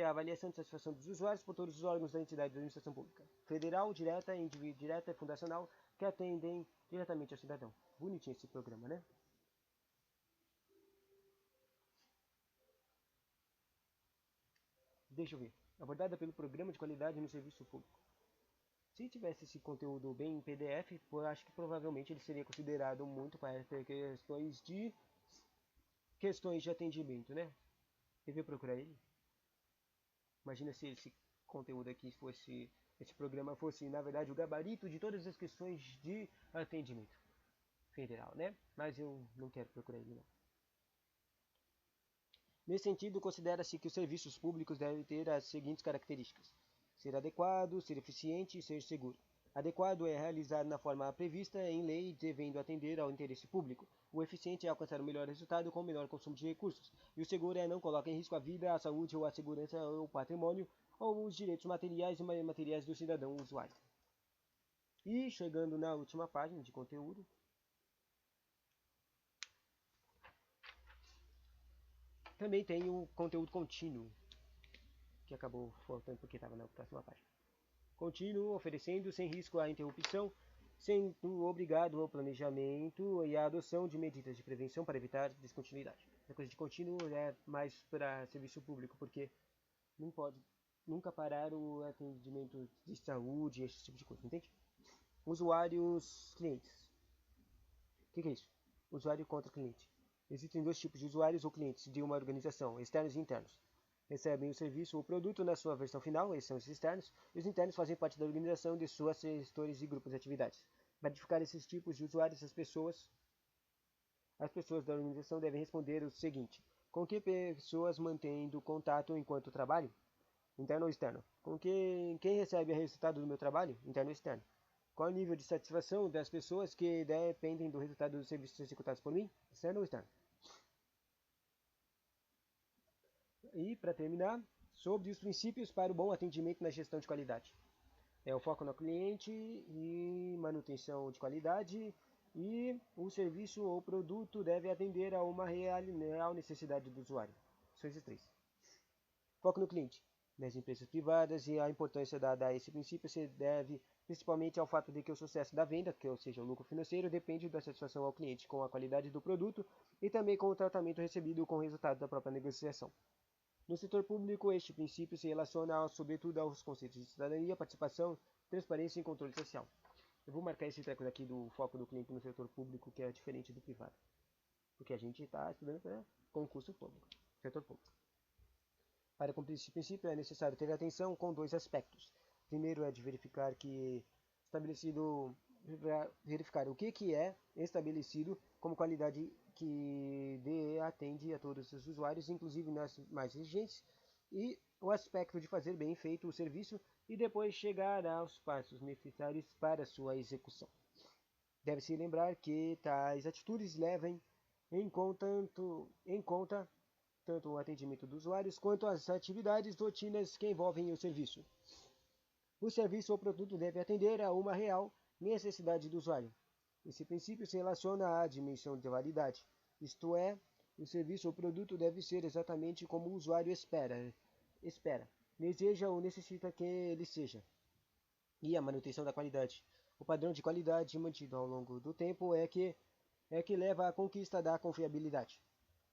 Speaker 1: a avaliação de satisfação dos usuários por todos os órgãos da entidade da administração pública, federal, direta, indireta e fundacional, que atendem diretamente ao cidadão. Bonitinho esse programa, né? Deixa eu ver. Abordada pelo programa de qualidade no serviço público. Se tivesse esse conteúdo bem em PDF, eu acho que provavelmente ele seria considerado muito para ter questões de atendimento, né? Devia procurar ele. Imagina se esse conteúdo aqui fosse, esse programa fosse, na verdade, o gabarito de todas as questões de atendimento federal, né? Mas eu não quero procurar ele, não. Nesse sentido, considera-se que os serviços públicos devem ter as seguintes características: ser adequado, ser eficiente e ser seguro. Adequado é realizar na forma prevista em lei, devendo atender ao interesse público. O eficiente é alcançar o melhor resultado com o menor consumo de recursos. E o seguro é não colocar em risco a vida, a saúde ou a segurança ou o patrimônio ou os direitos materiais e imateriais do cidadão usuário. E chegando na última página de conteúdo, também tem o conteúdo contínuo, que acabou faltando porque estava na próxima página. Contínuo, oferecendo sem risco à interrupção, sendo obrigado ao planejamento e à adoção de medidas de prevenção para evitar descontinuidade. A coisa de contínuo é mais para serviço público, porque não pode nunca parar o atendimento de saúde, esse tipo de coisa, entende? Usuários, clientes. O que é isso? Usuário contra cliente. Existem dois tipos de usuários ou clientes de uma organização, externos e internos. Recebem o serviço ou produto na sua versão final, esses são os externos, e os internos fazem parte da organização de suas gestores e grupos de atividades. Para identificar esses tipos de usuários, as pessoas da organização devem responder o seguinte: com que pessoas mantendo contato enquanto trabalho? Interno ou externo? Com quem recebe o resultado do meu trabalho? Interno ou externo? Qual o nível de satisfação das pessoas que dependem do resultado dos serviços executados por mim? Externo ou externo? E, para terminar, sobre os princípios para o bom atendimento na gestão de qualidade. É o foco no cliente e manutenção de qualidade, e o serviço ou produto deve atender a uma real necessidade do usuário. São esses três. Foco no cliente. Nas empresas privadas, e a importância dada a esse princípio se deve principalmente ao fato de que o sucesso da venda, ou seja, o lucro financeiro, depende da satisfação ao cliente com a qualidade do produto e também com o tratamento recebido com o resultado da própria negociação. No setor público, este princípio se relaciona sobretudo aos conceitos de cidadania, participação, transparência e controle social. Eu vou marcar esse treco daqui do foco do cliente no setor público, que é diferente do privado, porque a gente está estudando para concurso público, setor público. Para cumprir esse princípio é necessário ter atenção com dois aspectos. Primeiro é de verificar o que é estabelecido como qualidade que atende a todos os usuários, inclusive nas mais exigentes, e o aspecto de fazer bem feito o serviço e depois chegar aos passos necessários para sua execução. Deve-se lembrar que tais atitudes levem em conta tanto o atendimento dos usuários quanto as atividades rotinas que envolvem o serviço. O serviço ou produto deve atender a uma real necessidade do usuário. Esse princípio se relaciona à dimensão de validade, isto é, o serviço ou produto deve ser exatamente como o usuário espera, deseja ou necessita que ele seja. E a manutenção da qualidade. O padrão de qualidade mantido ao longo do tempo é que leva à conquista da confiabilidade.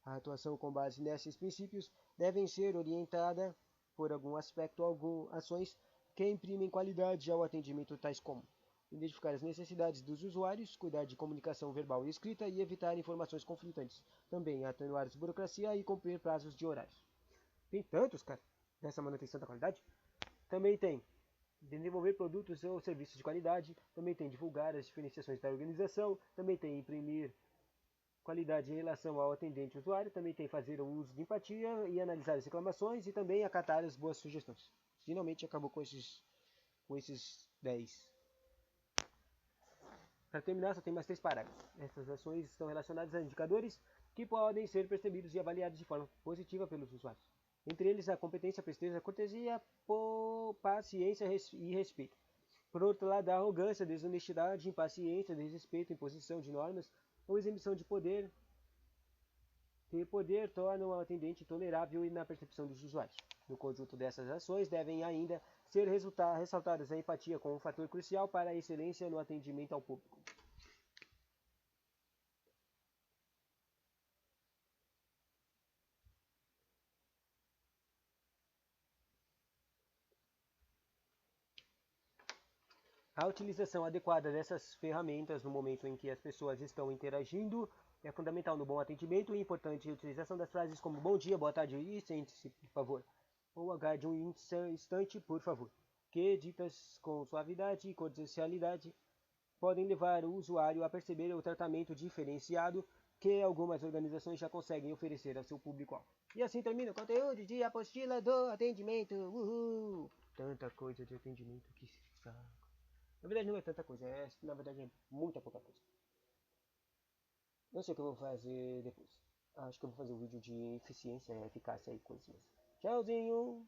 Speaker 1: A atuação com base nesses princípios deve ser orientada por algum aspecto, ações que imprimem qualidade ao atendimento, tais como identificar as necessidades dos usuários, cuidar de comunicação verbal e escrita e evitar informações conflitantes. Também atenuar a burocracia e cumprir prazos de horários. Tem tantos, cara, nessa manutenção da qualidade. Também tem desenvolver produtos ou serviços de qualidade. Também tem divulgar as diferenciações da organização. Também tem imprimir qualidade em relação ao atendente usuário. Também tem fazer o uso de empatia e analisar as reclamações e também acatar as boas sugestões. Finalmente acabou com esses 10. Para terminar, só tem mais 3 parágrafos. Essas ações estão relacionadas a indicadores que podem ser percebidos e avaliados de forma positiva pelos usuários. Entre eles, a competência, a presteza, a cortesia, paciência e respeito. Por outro lado, a arrogância, a desonestidade, a impaciência, desrespeito, imposição de normas ou exibição de poder. Ter poder torna o atendente intolerável e na percepção dos usuários. No conjunto dessas ações, devem ainda ser ressaltadas a empatia como um fator crucial para a excelência no atendimento ao público. A utilização adequada dessas ferramentas no momento em que as pessoas estão interagindo é fundamental no bom atendimento e importante a utilização das frases como bom dia, boa tarde e sente-se, por favor. Ou aguarde um instante, por favor, que ditas com suavidade e cordialidade podem levar o usuário a perceber o tratamento diferenciado que algumas organizações já conseguem oferecer ao seu público-alvo. E assim termina o conteúdo de apostila do atendimento. Uhul! Tanta coisa de atendimento que saco. Na verdade não é tanta coisa, na verdade é muita pouca coisa. Não sei o que eu vou fazer depois. Acho que eu vou fazer um vídeo de eficiência, eficácia e coisas. Tchauzinho!